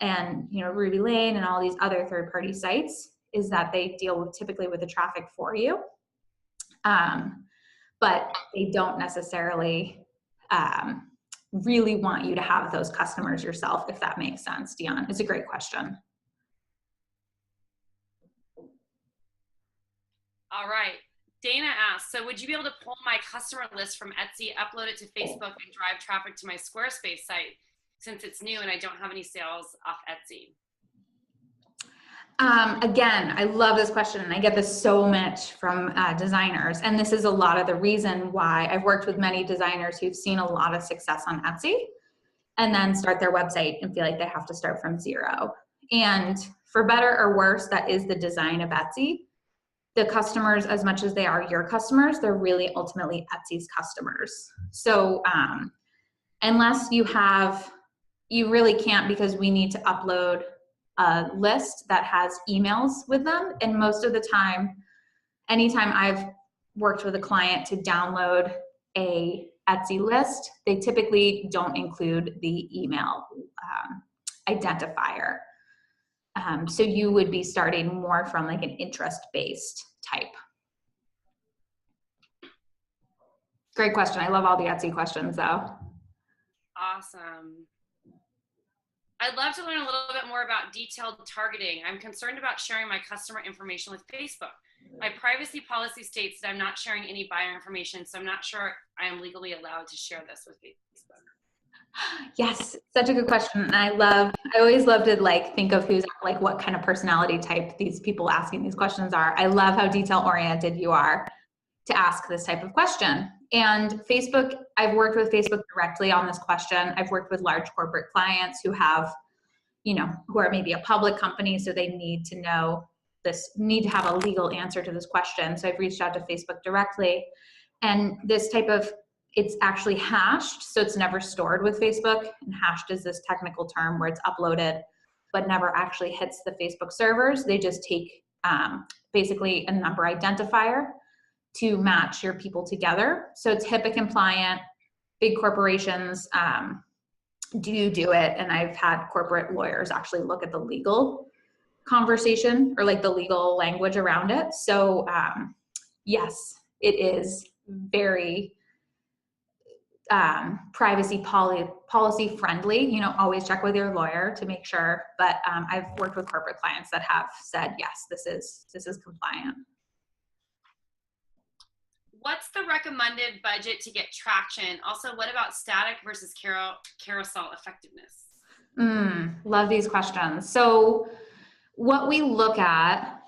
and Ruby Lane and all these other third-party sites is that they deal with typically with the traffic for you, but they don't necessarily really want you to have those customers yourself, if that makes sense. Dion, it's a great question. All right. Dana asks, so would you be able to pull my customer list from Etsy, upload it to Facebook, and drive traffic to my Squarespace site since it's new and I don't have any sales off Etsy? Again, I love this question, and I get this so much from designers. And this is a lot of the reason why I've worked with many designers who've seen a lot of success on Etsy and then start their website and feel like they have to start from zero. And for better or worse, that is the design of Etsy. The customers, as much as they are your customers, they're really ultimately Etsy's customers. So unless you really can't, because we need to upload a list that has emails with them. And most of the time, anytime I've worked with a client to download a Etsy list, they typically don't include the email identifier. So you would be starting more from like an interest-based type. Great question. I love all the Etsy questions though. Awesome. I'd love to learn a little bit more about detailed targeting. I'm concerned about sharing my customer information with Facebook. My privacy policy states that I'm not sharing any buyer information, so I'm not sure I am legally allowed to share this with Facebook. Yes, such a good question. And I always love to think of what kind of personality type these people asking these questions are. I love how detail oriented you are to ask this type of question. And Facebook, I've worked with Facebook directly on this question. I've worked with large corporate clients who have, who are maybe a public company, so they need to have a legal answer to this question. So I've reached out to Facebook directly. And this type of, it's actually hashed, so it's never stored with Facebook. And hashed is this technical term where it's uploaded, but never actually hits the Facebook servers. They just take basically a number identifier to match your people together. So it's HIPAA compliant. Big corporations do it. And I've had corporate lawyers actually look at the legal conversation or the legal language around it. So yes, it is very privacy policy friendly. Always check with your lawyer to make sure. But I've worked with corporate clients that have said, yes, this is compliant. What's the recommended budget to get traction? Also, what about static versus carousel effectiveness? Love these questions. So what we look at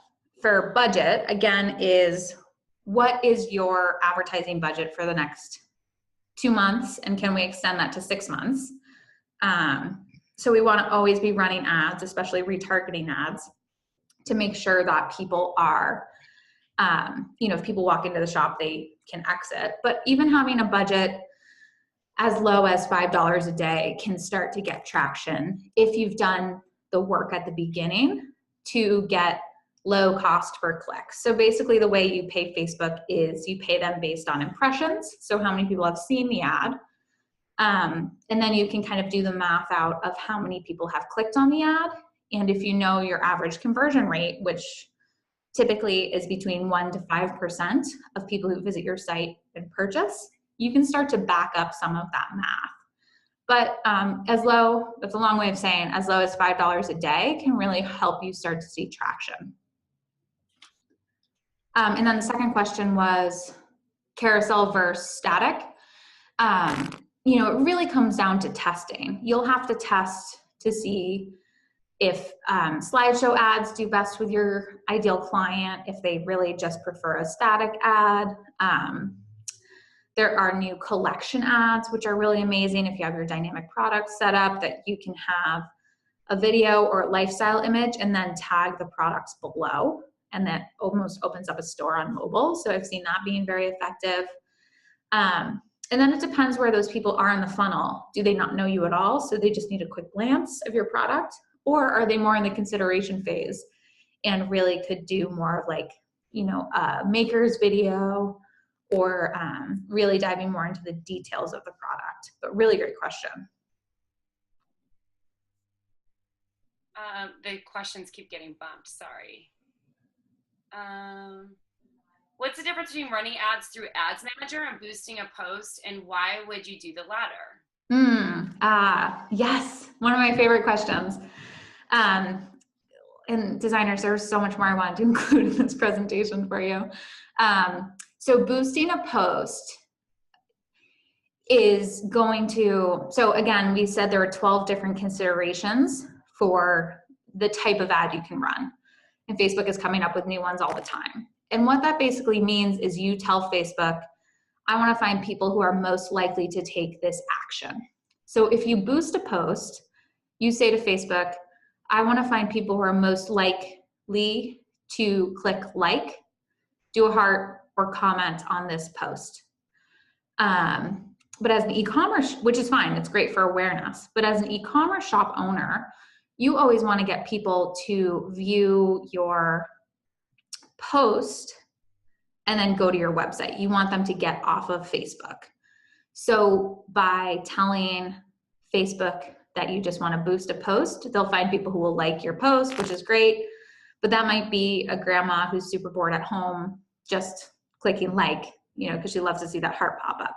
for budget, again, is what is your advertising budget for the next 2 months, and can we extend that to 6 months? So we want to always be running ads, especially retargeting ads, to make sure that people are, if people walk into the shop, they can exit. But even having a budget as low as $5 a day can start to get traction if you've done the work at the beginning to get low cost per click. So basically the way you pay Facebook is you pay them based on impressions. So how many people have seen the ad. And then you can kind of do the math out of how many people have clicked on the ad. And if you know your average conversion rate, which typically is between 1 to 5% of people who visit your site and purchase, you can start to back up some of that math. But as low, that's a long way of saying, as low as $5 a day can really help you start to see traction. And then the second question was carousel versus static. You know, it really comes down to testing. You'll have to test to see if slideshow ads do best with your ideal client, if they really just prefer a static ad. There are new collection ads, which are really amazing if you have your dynamic product set up, that you can have a video or a lifestyle image and then tag the products below. And that almost opens up a store on mobile. So I've seen that being very effective. And then it depends where those people are in the funnel. Do they not know you at all? So they just need a quick glance of your product? Or are they more in the consideration phase and really could do more of like, you know, a maker's video, or really diving more into the details of the product? But really great question. The questions keep getting bumped, sorry. What's the difference between running ads through Ads Manager and boosting a post, and why would you do the latter? Yes, one of my favorite questions. And designers, there's so much more I wanted to include in this presentation for you. So boosting a post is going to, so again, we said there are 12 different considerations for the type of ad you can run. And Facebook is coming up with new ones all the time. And what that basically means is you tell Facebook, I want to find people who are most likely to take this action. So if you boost a post, you say to Facebook, I want to find people who are most likely to click like, do a heart, or comment on this post. But as an e-commerce, which is fine, it's great for awareness, but as an e-commerce shop owner, you always want to get people to view your post and then go to your website. You want them to get off of Facebook. So by telling Facebook that you just want to boost a post, they'll find people who will like your post, which is great. But that might be a grandma who's super bored at home, just clicking like, you know, because she loves to see that heart pop up.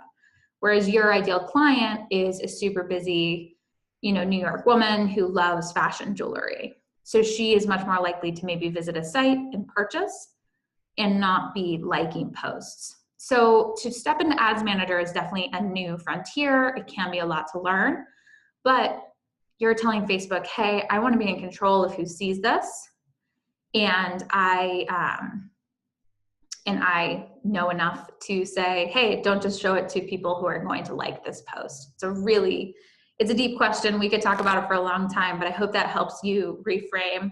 Whereas your ideal client is a super busy, you know, New York woman who loves fashion jewelry. So she is much more likely to maybe visit a site and purchase and not be liking posts. So to step into Ads Manager is definitely a new frontier. It can be a lot to learn, but you're telling Facebook, hey, I want to be in control of who sees this. And I know enough to say, hey, don't just show it to people who are going to like this post. It's a deep question. We could talk about it for a long time, but I hope that helps you reframe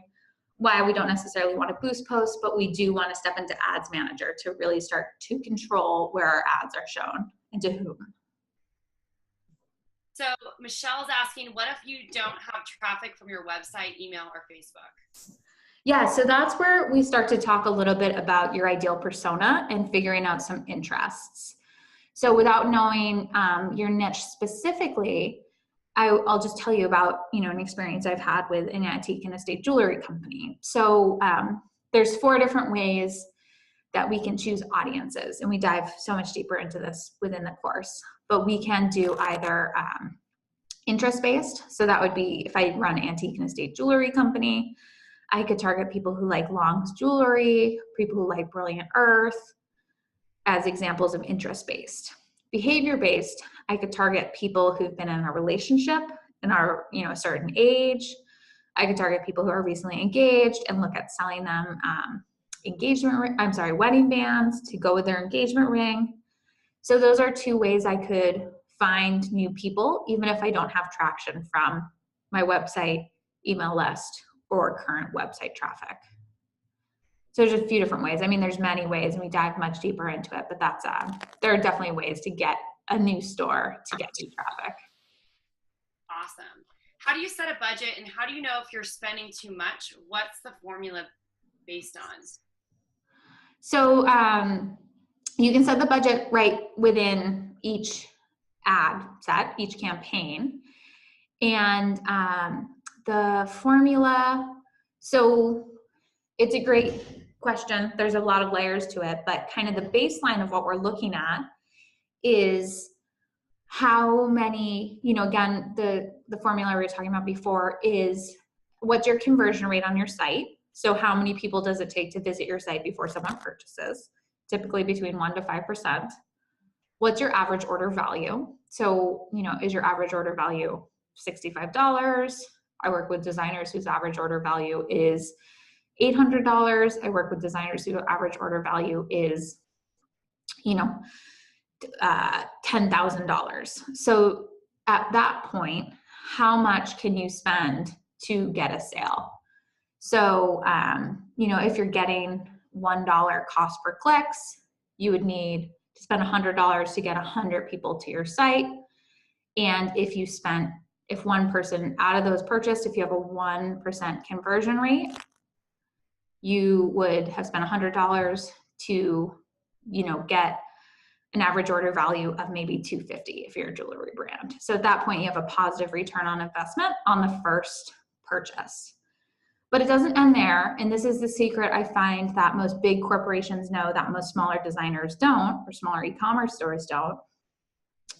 why we don't necessarily want to boost posts, but we do want to step into Ads Manager to really start to control where our ads are shown and to whom. So Michelle's asking, what if you don't have traffic from your website, email, or Facebook? Yeah, so that's where we start to talk a little bit about your ideal persona and figuring out some interests. So without knowing your niche specifically, I'll just tell you about, you know, an experience I've had with an antique and estate jewelry company. So there's 4 different ways that we can choose audiences, and we dive so much deeper into this within the course. But we can do either interest-based. So that would be if I run an antique and estate jewelry company, I could target people who like Long's jewelry, people who like Brilliant Earth, as examples of interest-based. Behavior-based, I could target people who've been in a relationship and are, you know, a certain age. I could target people who are recently engaged and look at selling them wedding bands to go with their engagement ring. So those are 2 ways I could find new people, even if I don't have traction from my website, email list, or current website traffic. So there's a few different ways. I mean, there's many ways, and we dive much deeper into it, but that's there are definitely ways to get a new store to get new traffic. Awesome. how do you set a budget, and how do you know if you're spending too much? What's the formula based on? So you can set the budget right within each ad set, each campaign. And the formula, so it's a great question. There's a lot of layers to it, but kind of the baseline of what we're looking at is how many, again, the formula we were talking about before is what's your conversion rate on your site? So how many people does it take to visit your site before someone purchases? Typically between 1% to 5%. What's your average order value? So, is your average order value $65? I work with designers whose average order value is $800. I work with designers whose average order value is, $10,000. So at that point, how much can you spend to get a sale? So, if you're getting $1 cost per clicks, you would need to spend $100 to get 100 people to your site. And if one person out of those purchased, if you have a 1% conversion rate, you would have spent $100 to, get an average order value of maybe $250 if you're a jewelry brand. So at that point, you have a positive return on investment on the first purchase. But it doesn't end there, and this is the secret I find that most big corporations know that most smaller designers don't, or smaller e-commerce stores don't,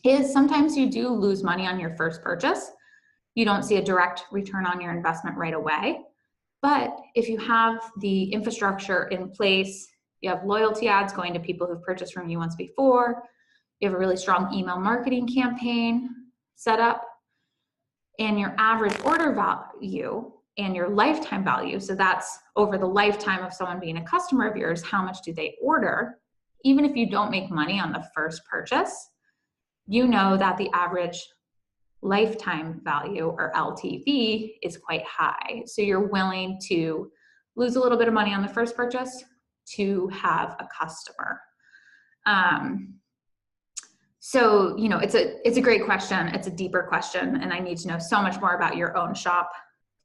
is sometimes you do lose money on your first purchase. You don't see a direct return on your investment right away. But if you have the infrastructure in place, you have loyalty ads going to people who've purchased from you once before, you have a really strong email marketing campaign set up, and your average order value and your lifetime value, so that's over the lifetime of someone being a customer of yours, how much do they order? Even if you don't make money on the first purchase, you know that the average lifetime value, or LTV, is quite high. So you're willing to lose a little bit of money on the first purchase to have a customer. So, it's a great question. It's a deeper question, and I need to know so much more about your own shop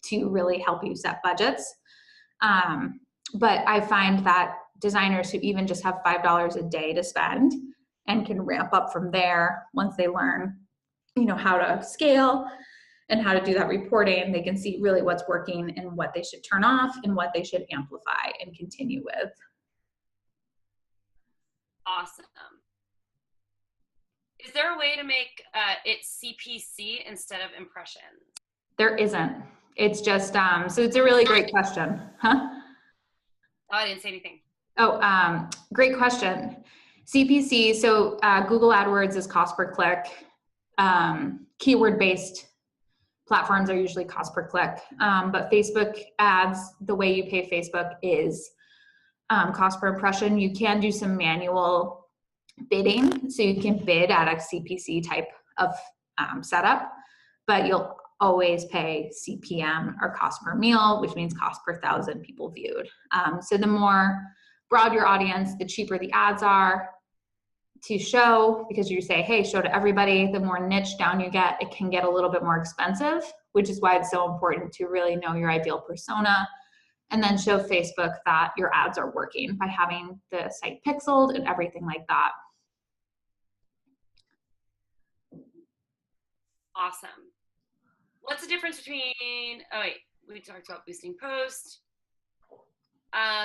to really help you set budgets. But I find that designers who even just have $5 a day to spend and can ramp up from there once they learn, how to scale and how to do that reporting, they can see really what's working and what they should turn off and what they should amplify and continue with. Awesome. Is there a way to make it CPC instead of impressions? There isn't. It's just, so it's a really great question. Huh? Oh, I didn't say anything. Oh, great question. CPC, so Google AdWords is cost per click. Keyword-based platforms are usually cost per click. But Facebook ads, the way you pay Facebook is cost per impression. You can do some manual bidding, so you can bid at a CPC type of setup, but you'll always pay CPM, or cost per meal, which means cost per 1,000 people viewed. So the more broad your audience, the cheaper the ads are to show, because you say, hey, show to everybody. The more niche down you get, it can get a little bit more expensive, which is why it's so important to really know your ideal persona and then show Facebook that your ads are working by having the site pixeled and everything like that. Awesome. What's the difference between, we talked about boosting post.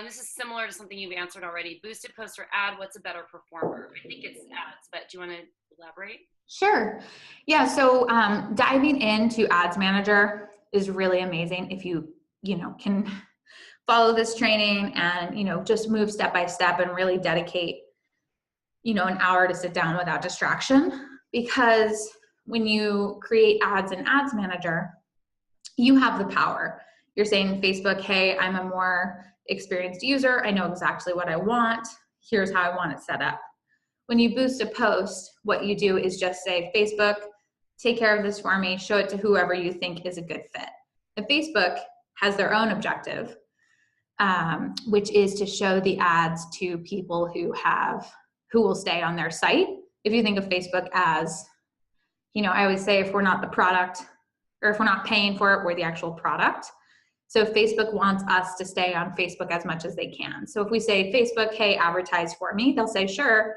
This is similar to something you've answered already. Boosted post or ad, what's a better performer? I think it's ads, but do you want to elaborate? Sure. Yeah, so diving into Ads Manager is really amazing if you can follow this training and, just move step by step and really dedicate, an hour to sit down without distraction. Because when you create ads in Ads Manager, you have the power. You're saying to Facebook, hey, I'm a more experienced user. I know exactly what I want. Here's how I want it set up. When you boost a post, what you do is just say, Facebook, take care of this for me. Show it to whoever you think is a good fit. And Facebook has their own objective, which is to show the ads to people who will stay on their site. If you think of Facebook as, I always say, if we're not the product, or if we're not paying for it, we're the actual product. So Facebook wants us to stay on Facebook as much as they can. So if we say, Facebook, hey, advertise for me, they'll say, sure,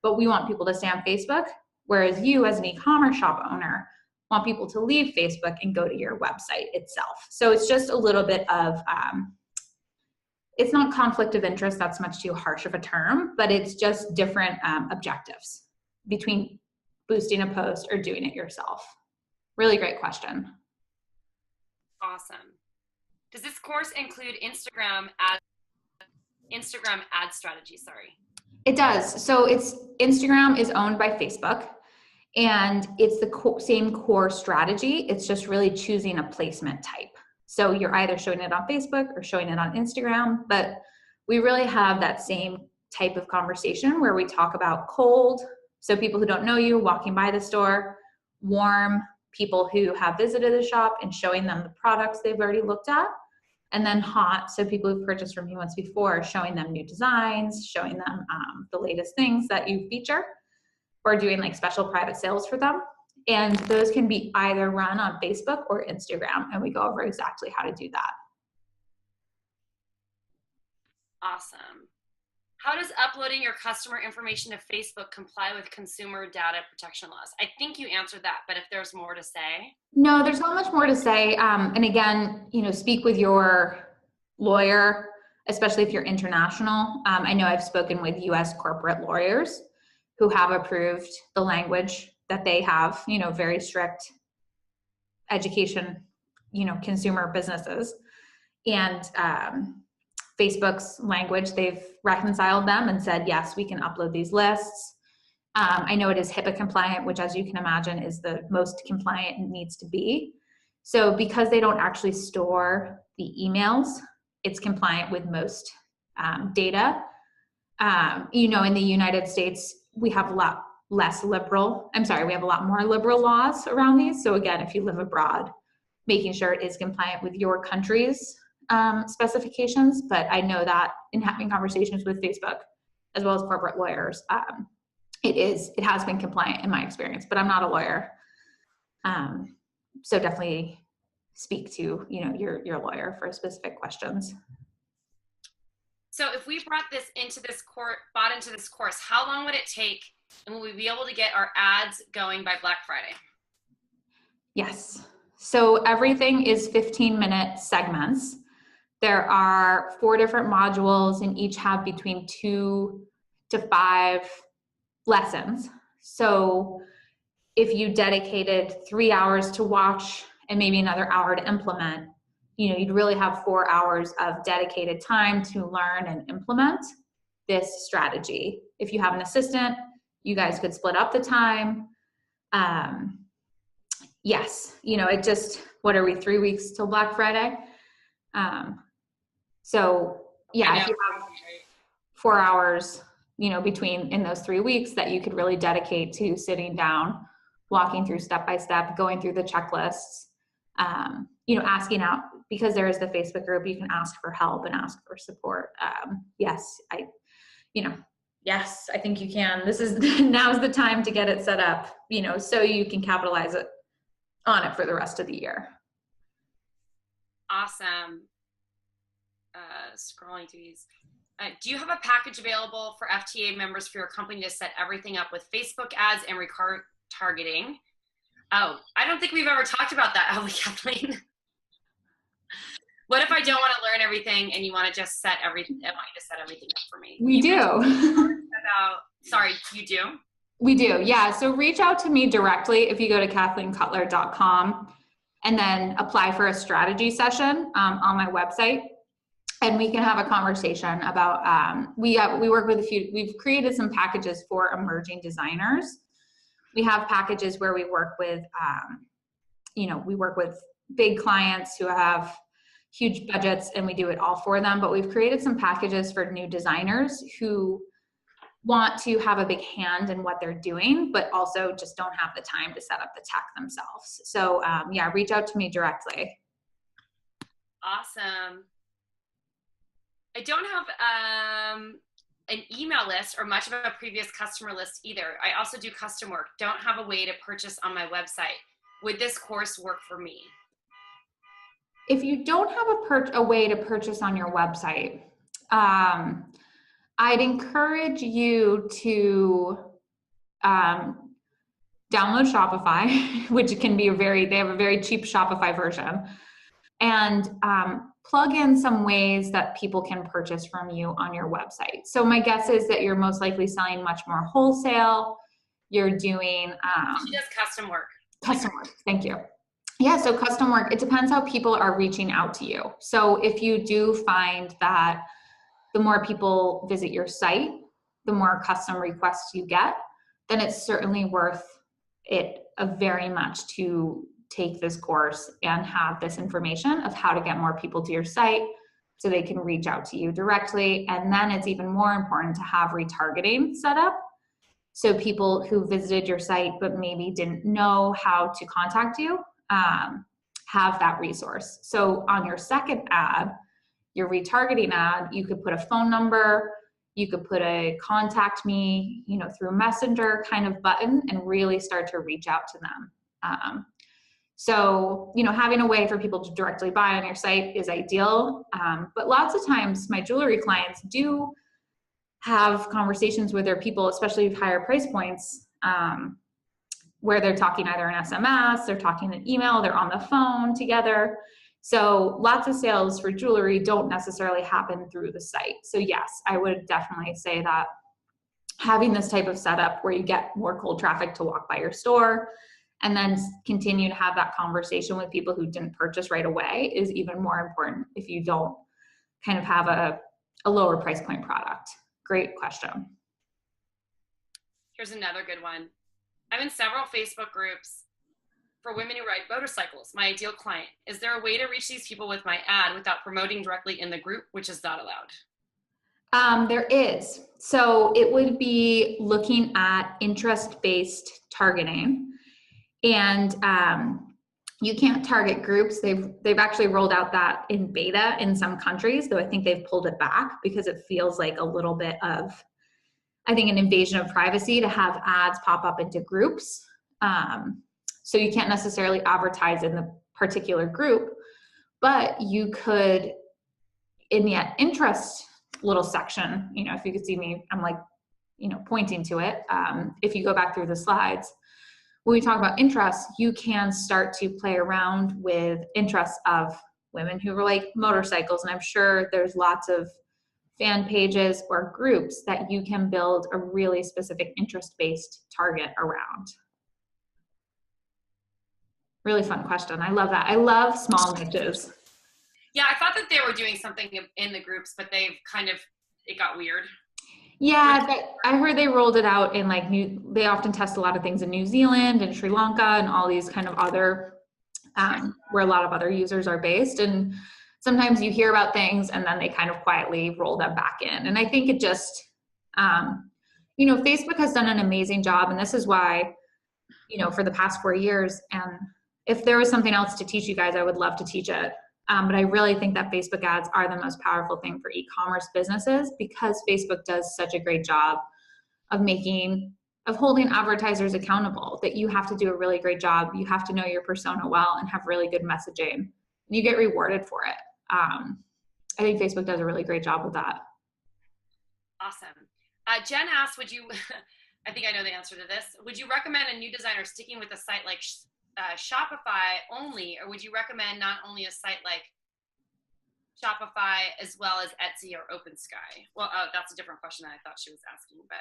but we want people to stay on Facebook. Whereas you as an e-commerce shop owner want people to leave Facebook and go to your website itself. So it's just a little bit of, it's not conflict of interest, that's much too harsh of a term, but it's just different objectives between boosting a post or doing it yourself. Really great question. Awesome. Does this course include Instagram ad strategy? Sorry. It does. So Instagram is owned by Facebook, and it's the same core strategy. It's just really choosing a placement type. So you're either showing it on Facebook or showing it on Instagram, but we really have that same type of conversation where we talk about cold, so people who don't know you walking by the store, warm, people who have visited the shop and showing them the products they've already looked at, and then hot, so people who've purchased from you once before, showing them new designs, showing them the latest things that you feature, or doing like special private sales for them. And those can be either run on Facebook or Instagram, and we go over exactly how to do that. Awesome. How does uploading your customer information to Facebook comply with consumer data protection laws? I think you answered that, but if there's more to say. No, there's not much more to say. And again, speak with your lawyer, especially if you're international. I know I've spoken with US corporate lawyers who have approved the language that they have, very strict education, consumer businesses. And Facebook's language, they've reconciled them and said, yes, we can upload these lists. I know it is HIPAA compliant, which, as you can imagine, is the most compliant it needs to be. So because they don't actually store the emails, it's compliant with most data. In the United States, we have a lot more liberal laws around these. So again, if you live abroad, making sure it is compliant with your country's specifications. But I know that in having conversations with Facebook, as well as corporate lawyers, it has been compliant in my experience, but I'm not a lawyer. So definitely speak to, your lawyer for specific questions. So if we bought into this course, how long would it take, and will we be able to get our ads going by Black Friday? Yes. So everything is 15-minute segments. There are 4 different modules, and each have between 2 to 5 lessons. So if you dedicated 3 hours to watch and maybe another hour to implement, you'd really have 4 hours of dedicated time to learn and implement this strategy. If you have an assistant, you guys could split up the time. Yes, it just, what are we, 3 weeks till Black Friday? So yeah, if you have 4 hours, between in those 3 weeks that you could really dedicate to sitting down, walking through step by step, going through the checklists, asking out, because there is the Facebook group, you can ask for help and ask for support. Yes, I think you can. Now's the time to get it set up, so you can capitalize on it for the rest of the year. Awesome. Scrolling through these. Do you have a package available for FTA members for your company to set everything up with Facebook ads and retargeting? Oh, I don't think we've ever talked about that, have we, Kathleen? What if I don't want to learn everything and you want to just set everything? I want you to set everything up for me. We do. Sorry, you do? We do, yeah. So reach out to me directly if you go to KathleenCutler.com and then apply for a strategy session on my website. And we can have a conversation about, we work with we've created some packages for emerging designers. We have packages where we work with, we work with big clients who have huge budgets and we do it all for them. But we've created some packages for new designers who want to have a big hand in what they're doing, but also just don't have the time to set up the tech themselves. So yeah, reach out to me directly. Awesome. I don't have an email list or much of a previous customer list either. I also do custom work. Don't have a way to purchase on my website. would this course work for me? If you don't have a way to purchase on your website, I'd encourage you to download Shopify, which can be they have a very cheap Shopify version, and plug in some ways that people can purchase from you on your website. So my guess is that you're most likely selling much more wholesale. You're doing she does custom work. Custom work, thank you. Yeah, so custom work, it depends how people are reaching out to you. So if you do find that the more people visit your site, the more custom requests you get, then it's certainly worth it very much to take this course and have this information of how to get more people to your site so they can reach out to you directly. And then it's even more important to have retargeting set up. So people who visited your site but maybe didn't know how to contact you have that resource. So on your second ad, your retargeting ad, you could put a phone number, you could put a contact me, through Messenger kind of button and really start to reach out to them. So, having a way for people to directly buy on your site is ideal. But lots of times my jewelry clients do have conversations with their people, especially with higher price points, where they're talking either in SMS, they're talking in email, they're on the phone together. So lots of sales for jewelry don't necessarily happen through the site. So yes, I would definitely say that having this type of setup where you get more cold traffic to walk by your store and then continue to have that conversation with people who didn't purchase right away is even more important if you don't kind of have a lower price point product. Great question. Here's another good one. I'm in several Facebook groups for women who ride motorcycles, my ideal client. Is there a way to reach these people with my ad without promoting directly in the group, which is not allowed? There is. So it would be looking at interest-based targeting. And you can't target groups. They've actually rolled out that in beta in some countries, though I think they've pulled it back because it feels like a little bit of, I think, an invasion of privacy to have ads pop up into groups. So you can't necessarily advertise in the particular group, but you could, in the interest little section, if you could see me, I'm like, pointing to it. If you go back through the slides, when we talk about interests, you can start to play around with interests of women who like motorcycles. And I'm sure there's lots of fan pages or groups that you can build a really specific interest-based target around. Really fun question. I love that. I love small niches. Yeah, I thought that they were doing something in the groups, but it got weird. Yeah, I heard they rolled it out in they often test a lot of things in New Zealand and Sri Lanka and all these kind of other, where a lot of other users are based. And sometimes you hear about things and then they kind of quietly roll them back in. And I think it just, Facebook has done an amazing job. And this is why, for the past 4 years, and if there was something else to teach you guys, I would love to teach it. But I really think that Facebook ads are the most powerful thing for e-commerce businesses because Facebook does such a great job of holding advertisers accountable, that you have to do a really great job. You have to know your persona well and have really good messaging. And you get rewarded for it. I think Facebook does a really great job with that. Awesome. Jen asked, I think I know the answer to this. Would you recommend a new designer sticking with a site like Shopify only, or would you recommend not only a site like Shopify as well as Etsy or OpenSky? Well, that's a different question than I thought she was asking, but.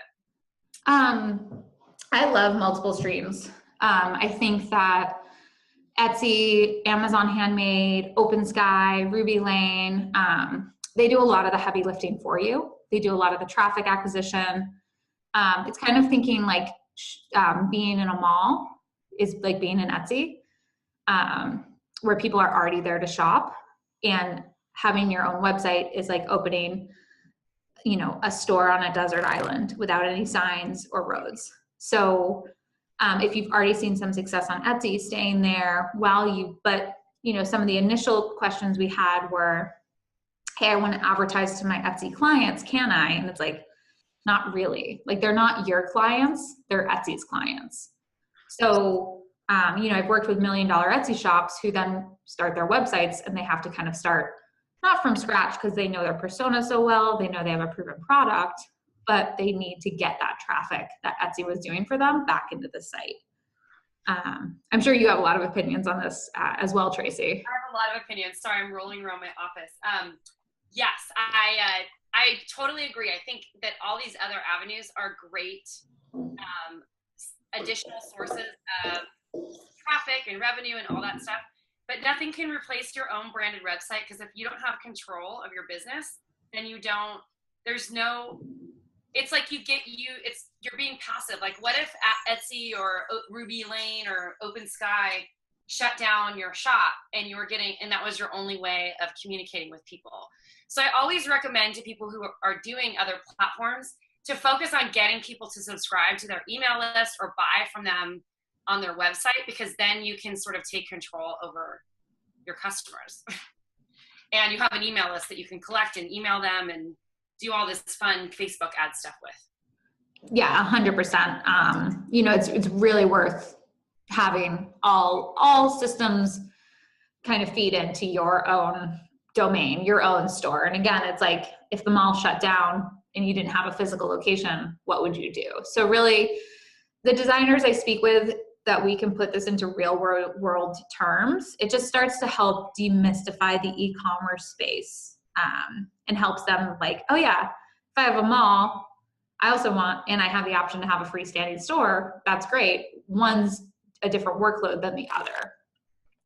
I love multiple streams. I think that Etsy, Amazon Handmade, OpenSky, Ruby Lane, they do a lot of the heavy lifting for you. They do a lot of the traffic acquisition. It's kind of thinking like being in a mall is like being in Etsy, where people are already there to shop, and having your own website is like opening, a store on a desert island without any signs or roads. So if you've already seen some success on Etsy, staying there but some of the initial questions we had were, hey, I want to advertise to my Etsy clients, can I? And it's like, not really. Like, they're not your clients, they're Etsy's clients. So I've worked with $1 million Etsy shops who then start their websites and they have to kind of start not from scratch because they know their persona so well, they know they have a proven product, but they need to get that traffic that Etsy was doing for them back into the site. I'm sure you have a lot of opinions on this as well, Tracy. I have a lot of opinions. Sorry, I'm rolling around my office. Yes, I totally agree. I think that all these other avenues are great additional sources of traffic and revenue and all that stuff, but nothing can replace your own branded website, because if you don't have control of your business, then it's like you're being passive. Like, what if Etsy or Ruby Lane or Open Sky shut down your shop and that was your only way of communicating with people? So I always recommend to people who are doing other platforms to focus on getting people to subscribe to their email list or buy from them on their website, because then you can sort of take control over your customers. And you have an email list that you can collect and email them and do all this fun Facebook ad stuff with. Yeah, 100%. It's really worth having all systems kind of feed into your own domain, your own store. And again, it's like, if the mall shut down and you didn't have a physical location, what would you do? So really, the designers I speak with, that we can put this into real world terms, it just starts to help demystify the e-commerce space, and helps them like, oh yeah, if I have a mall, I also want, and I have the option to have a freestanding store, that's great. One's a different workload than the other.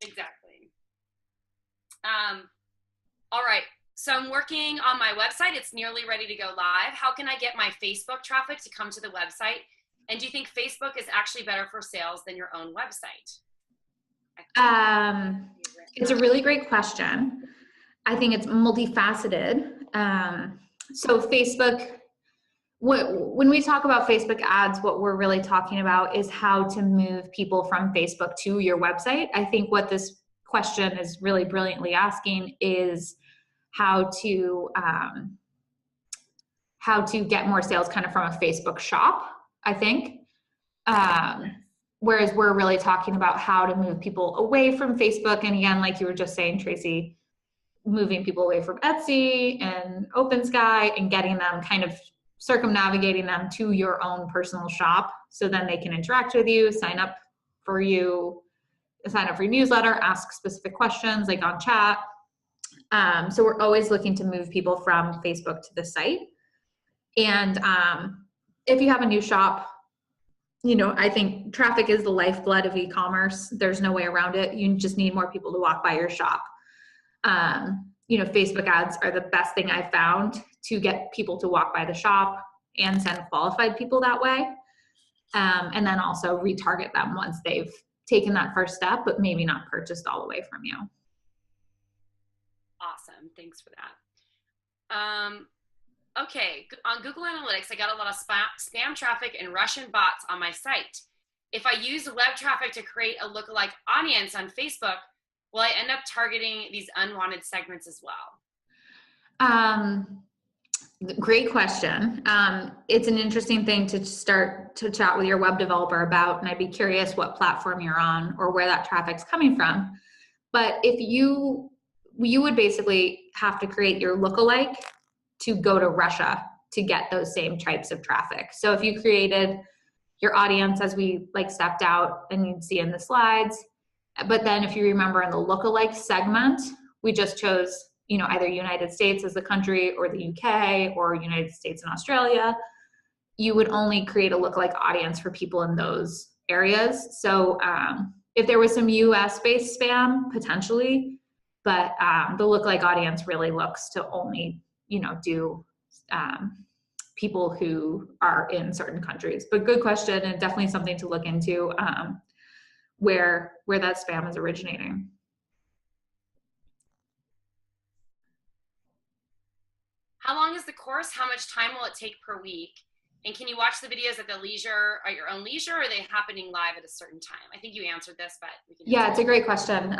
Exactly. All right. So I'm working on my website. It's nearly ready to go live. How can I get my Facebook traffic to come to the website? And do you think Facebook is actually better for sales than your own website? It's a really great question. I think it's multifaceted. So Facebook, when we talk about Facebook ads, what we're really talking about is how to move people from Facebook to your website. I think what this question is really brilliantly asking is how to get more sales kind of from a Facebook shop, I think. Whereas we're really talking about how to move people away from Facebook. And again, like you were just saying, Tracy, moving people away from Etsy and Open Sky and getting them kind of circumnavigating them to your own personal shop. So then they can interact with you, sign up for your newsletter, ask specific questions like on chat. So we're always looking to move people from Facebook to the site. And if you have a new shop, I think traffic is the lifeblood of e-commerce. There's no way around it. You just need more people to walk by your shop. Facebook ads are the best thing I've found to get people to walk by the shop and send qualified people that way. And then also retarget them once they've taken that first step, but maybe not purchased all the way from you. Awesome. Thanks for that. Okay. On Google Analytics, I got a lot of spam traffic and Russian bots on my site. If I use web traffic to create a lookalike audience on Facebook, will I end up targeting these unwanted segments as well? Great question. It's an interesting thing to start to chat with your web developer about, and I'd be curious what platform you're on or where that traffic's coming from. But if you would basically have to create your lookalike to go to Russia to get those same types of traffic. So if you created your audience as we stepped out and you'd see in the slides, but then if you remember in the lookalike segment, we just chose either United States as the country or the UK or United States and Australia, you would only create a lookalike audience for people in those areas. So if there was some US-based spam, potentially, but the lookalike audience really looks to only, do people who are in certain countries. But good question, and definitely something to look into where that spam is originating. How long is the course? How much time will it take per week? And can you watch the videos at your own leisure, or are they happening live at a certain time? I think you answered this, but we can. Yeah, it's a great question.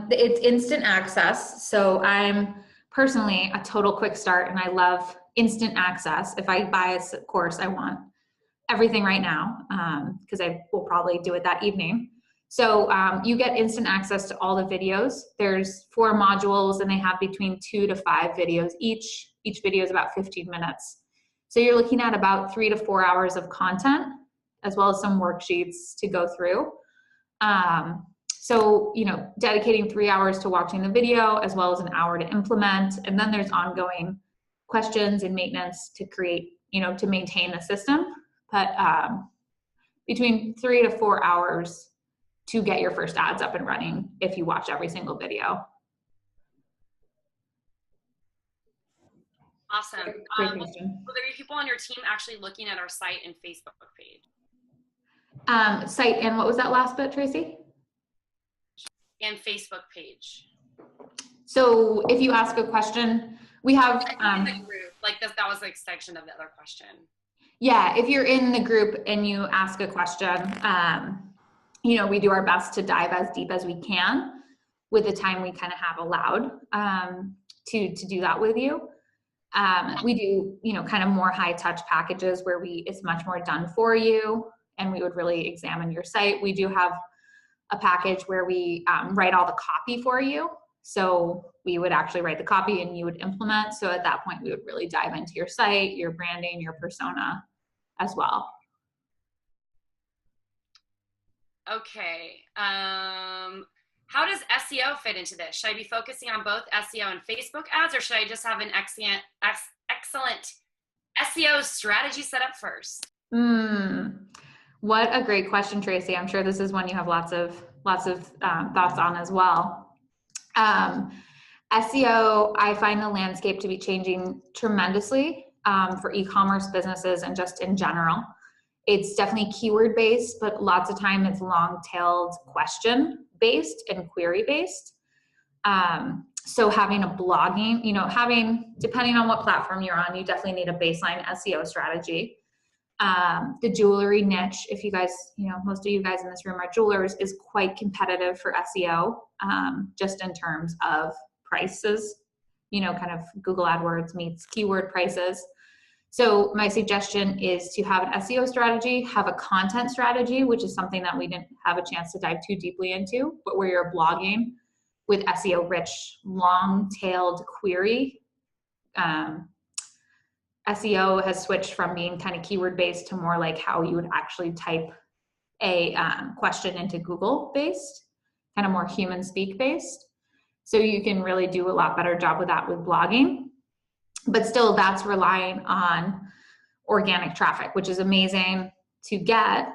It's instant access. So I'm personally a total quick start, and I love instant access. If I buy a course, I want everything right now, because I will probably do it that evening. So you get instant access to all the videos. There's 4 modules and they have between 2 to 5 videos each. Each video is about 15 minutes. So you're looking at about 3 to 4 hours of content, as well as some worksheets to go through. So, dedicating 3 hours to watching the video, as well as an hour to implement. And then there's ongoing questions and maintenance to create, to maintain the system. But between 3 to 4 hours to get your first ads up and running if you watch every single video. Awesome. Great Will question. there be people on your team actually looking at our site and Facebook page? Site and what was that last bit, Tracy? And Facebook page. So if you ask a question, we have in the group, like that was the extension of the other question. Yeah, if you're in the group and you ask a question, we do our best to dive as deep as we can with the time we kind of have allowed to do that with you. We do, kind of more high touch packages where it's much more done for you and we would really examine your site. We do have a package where we write all the copy for you. So we would actually write the copy and you would implement. So at that point, we would really dive into your site, your branding, your persona as well. Okay. How does SEO fit into this? Should I be focusing on both SEO and Facebook ads, or should I just have an excellent SEO strategy set up first? What a great question, Tracy. I'm sure this is one you have lots of thoughts on as well. SEO, I find the landscape to be changing tremendously for e-commerce businesses and just in general. It's definitely keyword based, but lots of time it's long-tailed question based and query based. So having a blogging, depending on what platform you're on, you definitely need a baseline SEO strategy. The jewelry niche, if you guys, most of you guys in this room are jewelers, is quite competitive for SEO, just in terms of prices, kind of Google AdWords meets keyword prices. So my suggestion is to have an SEO strategy, have a content strategy, which is something that we didn't have a chance to dive too deeply into, but where you're blogging with SEO rich, long-tailed query. SEO has switched from being kind of keyword based to more like how you would actually type a question into Google based, kind of more human speak based. So you can really do a lot better job with that with blogging. But still, that's relying on organic traffic, which is amazing to get.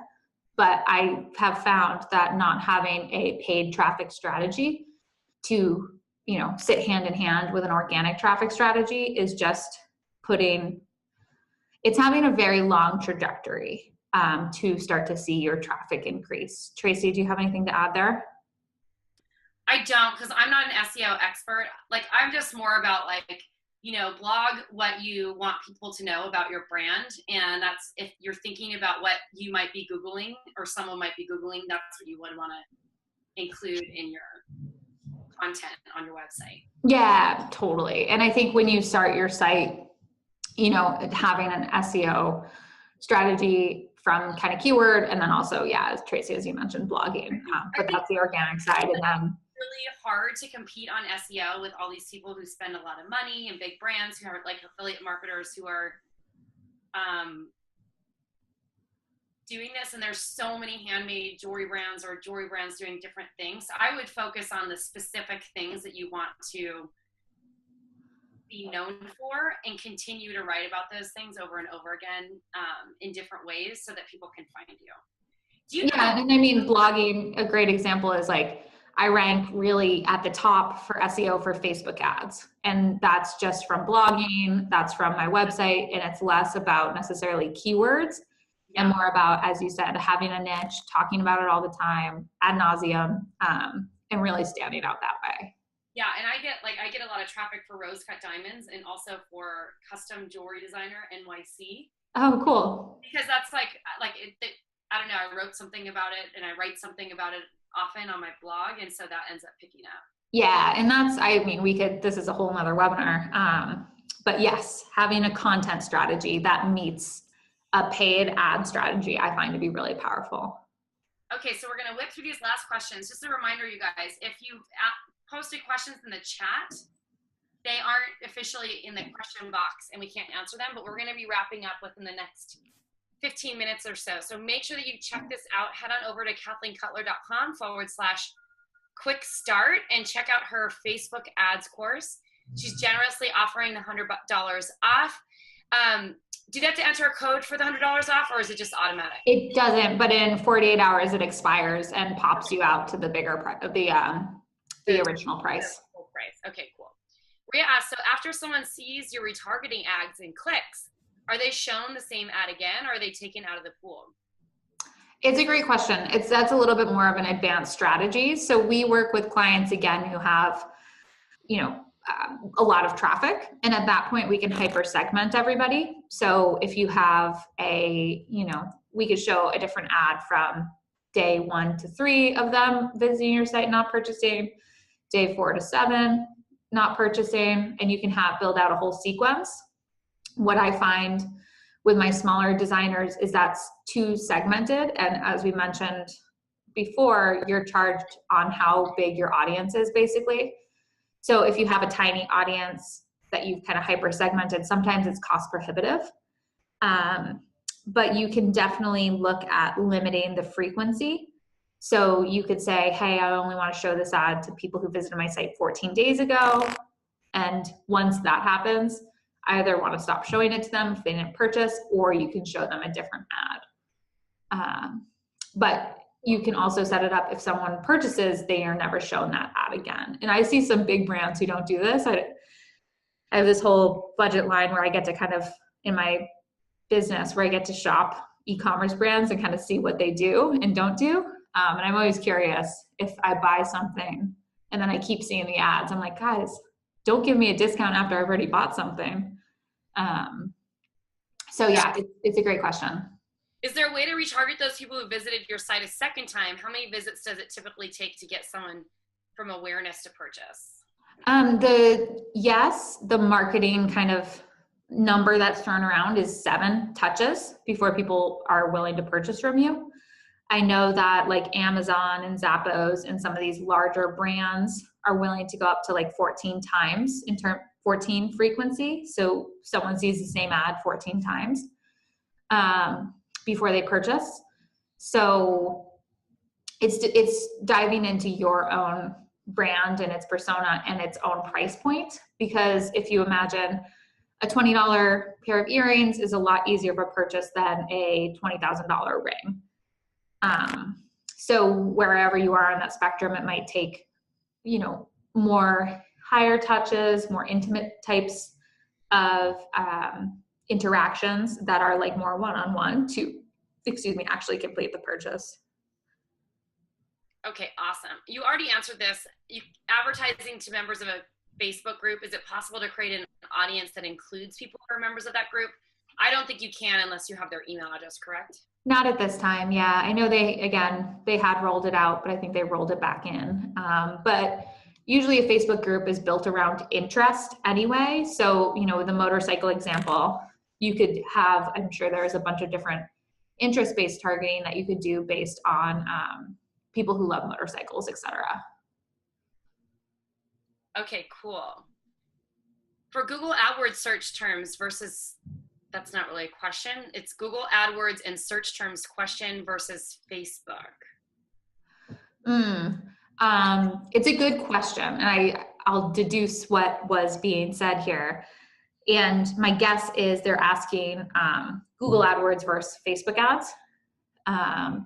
But I have found that not having a paid traffic strategy to, sit hand in hand with an organic traffic strategy is just it's having a very long trajectory to start to see your traffic increase. Tracy, do you have anything to add there? I don't, because I'm not an SEO expert. Like, I'm just more about blog what you want people to know about your brand. And that's, if you're thinking about what you might be Googling or someone might be Googling, that's what you would want to include in your content on your website. Yeah, totally. And I think when you start your site, having an SEO strategy from kind of keyword, and then also, as Tracy, as you mentioned, blogging, but that's the organic side. And then really hard to compete on SEO with all these people who spend a lot of money and big brands who are like affiliate marketers who are doing this, and there's so many handmade jewelry brands or jewelry brands doing different things. So I would focus on the specific things that you want to be known for and continue to write about those things over and over again in different ways so that people can find you. And I mean, blogging, a great example is like, I rank really at the top for SEO for Facebook ads. And that's just from blogging, that's from my website, and it's less about necessarily keywords and more about, as you said, having a niche, talking about it all the time, ad nauseum, and really standing out that way. Yeah, and I get a lot of traffic for rose cut diamonds and also for custom jewelry designer NYC. Oh, cool. Because that's I don't know, I wrote something about it and I write something about it often on my blog, and so that ends up picking up. Yeah, and that's, this is a whole nother webinar, but yes, having a content strategy that meets a paid ad strategy, I find to be really powerful. Okay, so we're going to whip through these last questions. Just a reminder, you guys, if you posted questions in the chat, they aren't officially in the question box and we can't answer them, but we're going to be wrapping up within the next 15 minutes or so. So make sure that you check this out. Head on over to KathleenCutler.com/quick start and check out her Facebook ads course. She's generously offering the $100 off. Do you have to enter a code for the $100 off, or is it just automatic? It doesn't, but in 48 hours it expires and pops you out to the bigger price of the original price. Full price. Okay, cool. Maria asked, so after someone sees your retargeting ads and clicks, are they shown the same ad again, or are they taken out of the pool? It's a great question. That's a little bit more of an advanced strategy. So we work with clients again who have, a lot of traffic, and at that point we can hyper segment everybody. So if you have we could show a different ad from day 1 to 3 of them visiting your site, not purchasing, day 4 to 7, not purchasing, and you can build out a whole sequence. What I find with my smaller designers is that's too segmented. And as we mentioned before, you're charged on how big your audience is basically. So if you have a tiny audience that you've kind of hyper segmented, sometimes it's cost prohibitive. But you can definitely look at limiting the frequency. So you could say, hey, I only want to show this ad to people who visited my site 14 days ago. And once that happens, I either want to stop showing it to them if they didn't purchase, or you can show them a different ad. But you can also set it up if someone purchases, they are never shown that ad again. And I see some big brands who don't do this. I have this whole budget line where I get to kind of, in my business, where I get to shop e-commerce brands and kind of see what they do and don't do. And I'm always curious if I buy something and then I keep seeing the ads. I'm like, guys, don't give me a discount after I've already bought something. So yeah, it's a great question. Is there a way to retarget those people who visited your site a second time? How many visits does it typically take to get someone from awareness to purchase? The marketing kind of number that's thrown around is 7 touches before people are willing to purchase from you. I know that like Amazon and Zappos and some of these larger brands are willing to go up to like 14 times 14 frequency. So someone sees the same ad 14 times before they purchase. So it's diving into your own brand and its persona and its own price point. Because if you imagine a $20 pair of earrings is a lot easier of a purchase than a $20,000 ring. So wherever you are on that spectrum, it might take, more higher touches, more intimate types of interactions that are like more one-on-one to, actually complete the purchase. Okay, awesome. You already answered this. Advertising to members of a Facebook group, is it possible to create an audience that includes people who are members of that group? I don't think you can unless you have their email address, correct? Not at this time, yeah. I know they had rolled it out, but I think they rolled it back in. But usually a Facebook group is built around interest anyway. So, with the motorcycle example, you could have, I'm sure there's a bunch of different interest-based targeting that you could do based on people who love motorcycles, etc. Okay, cool. For Google AdWords search terms versus, that's not really a question. It's Google AdWords and search terms question versus Facebook. It's a good question. And I'll deduce what was being said here. And my guess is they're asking Google AdWords versus Facebook ads. I'll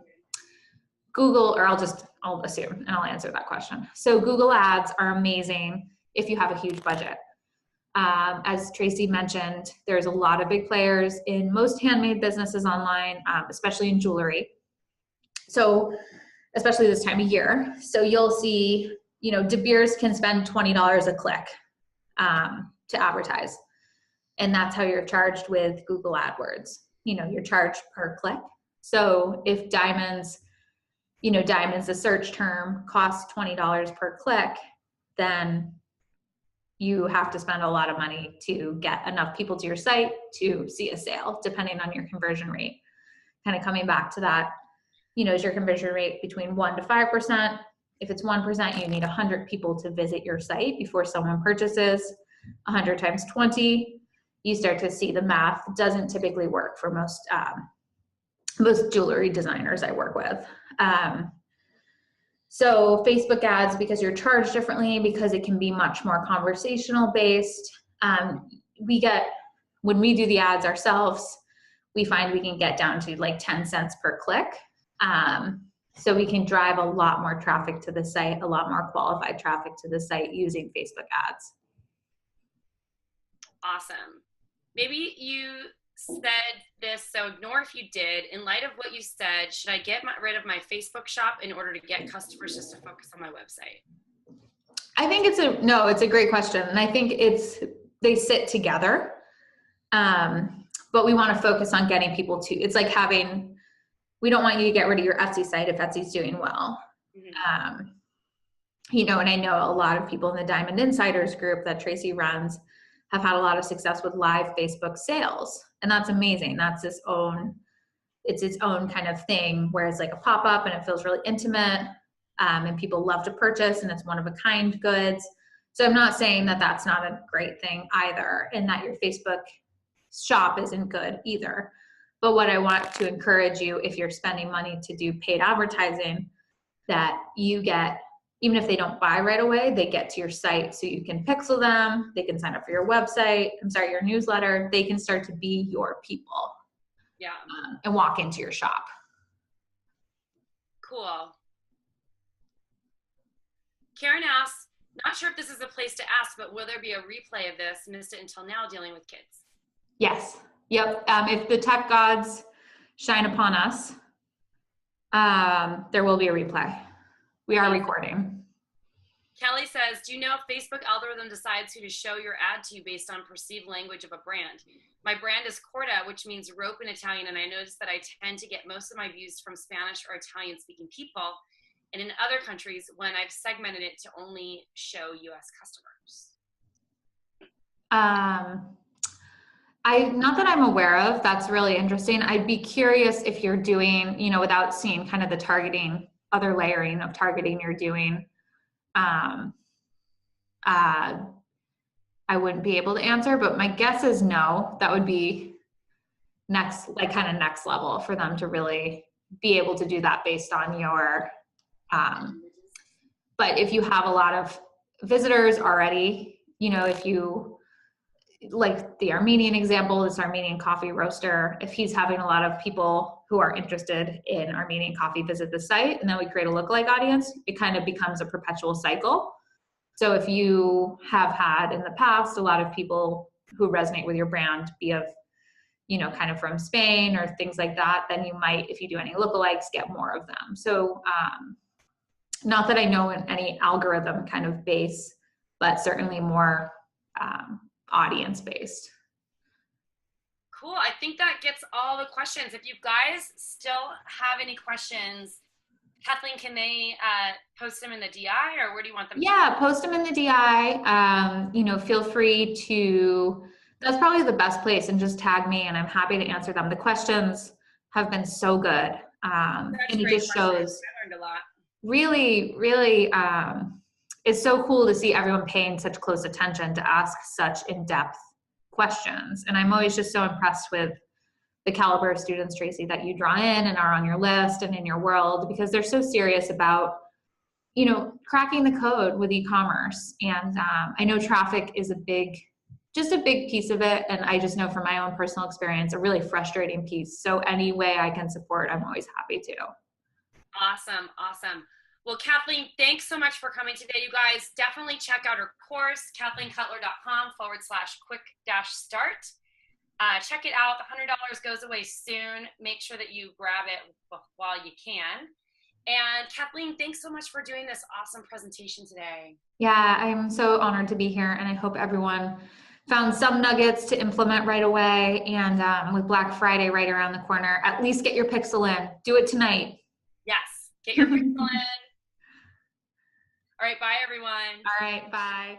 assume and I'll answer that question. So Google ads are amazing if you have a huge budget. As Tracy mentioned, there's a lot of big players in most handmade businesses online, especially in jewelry. So especially this time of year. So you'll see, De Beers can spend $20 a click to advertise. And that's how you're charged with Google AdWords. You're charged per click. So if diamonds, the search term costs $20 per click, then you have to spend a lot of money to get enough people to your site to see a sale, depending on your conversion rate. Kind of coming back to that is your conversion rate between 1 to 5%? If it's 1%, you need 100 people to visit your site before someone purchases. 100 times 20, you start to see the math doesn't typically work for most jewelry designers I work with. So Facebook ads, because you're charged differently, because it can be much more conversational based. When we do the ads ourselves, we find we can get down to like 10 cents per click. So we can drive a lot more traffic to the site, a lot more qualified traffic to the site using Facebook ads. Awesome. Maybe you said this, so ignore if you did. In light of what you said, should I get rid of my Facebook shop in order to get customers just to focus on my website? I think it's a great question. And I think they sit together. But we want to focus on getting people to, it's like we don't want you to get rid of your Etsy site if Etsy's doing well. Mm-hmm. And I know a lot of people in the Diamond Insiders group that Tracy runs have had a lot of success with live Facebook sales. And that's amazing. That's its own kind of thing where it's like a pop-up and it feels really intimate, and people love to purchase, and it's one of a kind goods. So I'm not saying that that's not a great thing either, and that your Facebook shop isn't good either. But what I want to encourage you, if you're spending money to do paid advertising, that you get, even if they don't buy right away, they get to your site so you can pixel them, they can sign up for your website, your newsletter, they can start to be your people. Yeah. And walk into your shop. Cool. Karen asks, not sure if this is a place to ask, but will there be a replay of this? Missed it until now, dealing with kids. Yes. Yep. If the tech gods shine upon us, there will be a replay. We are recording. Kelly says, do you know if Facebook algorithm decides who to show your ad to you based on perceived language of a brand? My brand is Corda, which means rope in Italian, and I noticed that I tend to get most of my views from Spanish or Italian speaking people, and in other countries when I've segmented it to only show US customers. Not that I'm aware of. That's really interesting. I'd be curious if you're doing, without seeing kind of the targeting, other layering of targeting you're doing. I wouldn't be able to answer, but my guess is no. That would be next level for them to really be able to do that based on your, but if you have a lot of visitors already, if you, like the Armenian example, this Armenian coffee roaster, if he's having a lot of people who are interested in Armenian coffee visit the site, and then we create a lookalike audience, it kind of becomes a perpetual cycle. So if you have had in the past a lot of people who resonate with your brand, be of, kind of from Spain or things like that, then you might, if you do any lookalikes, get more of them. So not that I know in any algorithm kind of base, but certainly more audience based. Cool. I think that gets all the questions. If you guys still have any questions, Kathleen, can they post them in the DI, or where do you want them? Yeah, post them in the DI. Feel free to, that's probably the best place, and just tag me and I'm happy to answer them. The questions have been so good. And it just shows I learned a lot. Really, it's so cool to see everyone paying such close attention to ask such in-depth questions. And I'm always just so impressed with the caliber of students, Tracy, that you draw in and are on your list and in your world, because they're so serious about, cracking the code with e-commerce. And I know traffic is a big piece of it. And I just know from my own personal experience, a really frustrating piece. So any way I can support, I'm always happy to. Awesome. Well, Kathleen, thanks so much for coming today. You guys definitely check out her course, kathleencutler.com/quick-start. Check it out. The $100 goes away soon. Make sure that you grab it while you can. And Kathleen, thanks so much for doing this awesome presentation today. Yeah, I'm so honored to be here, and I hope everyone found some nuggets to implement right away. And with Black Friday right around the corner, at least get your pixel in. Do it tonight. Yes, get your pixel in. All right, bye everyone. All right, bye.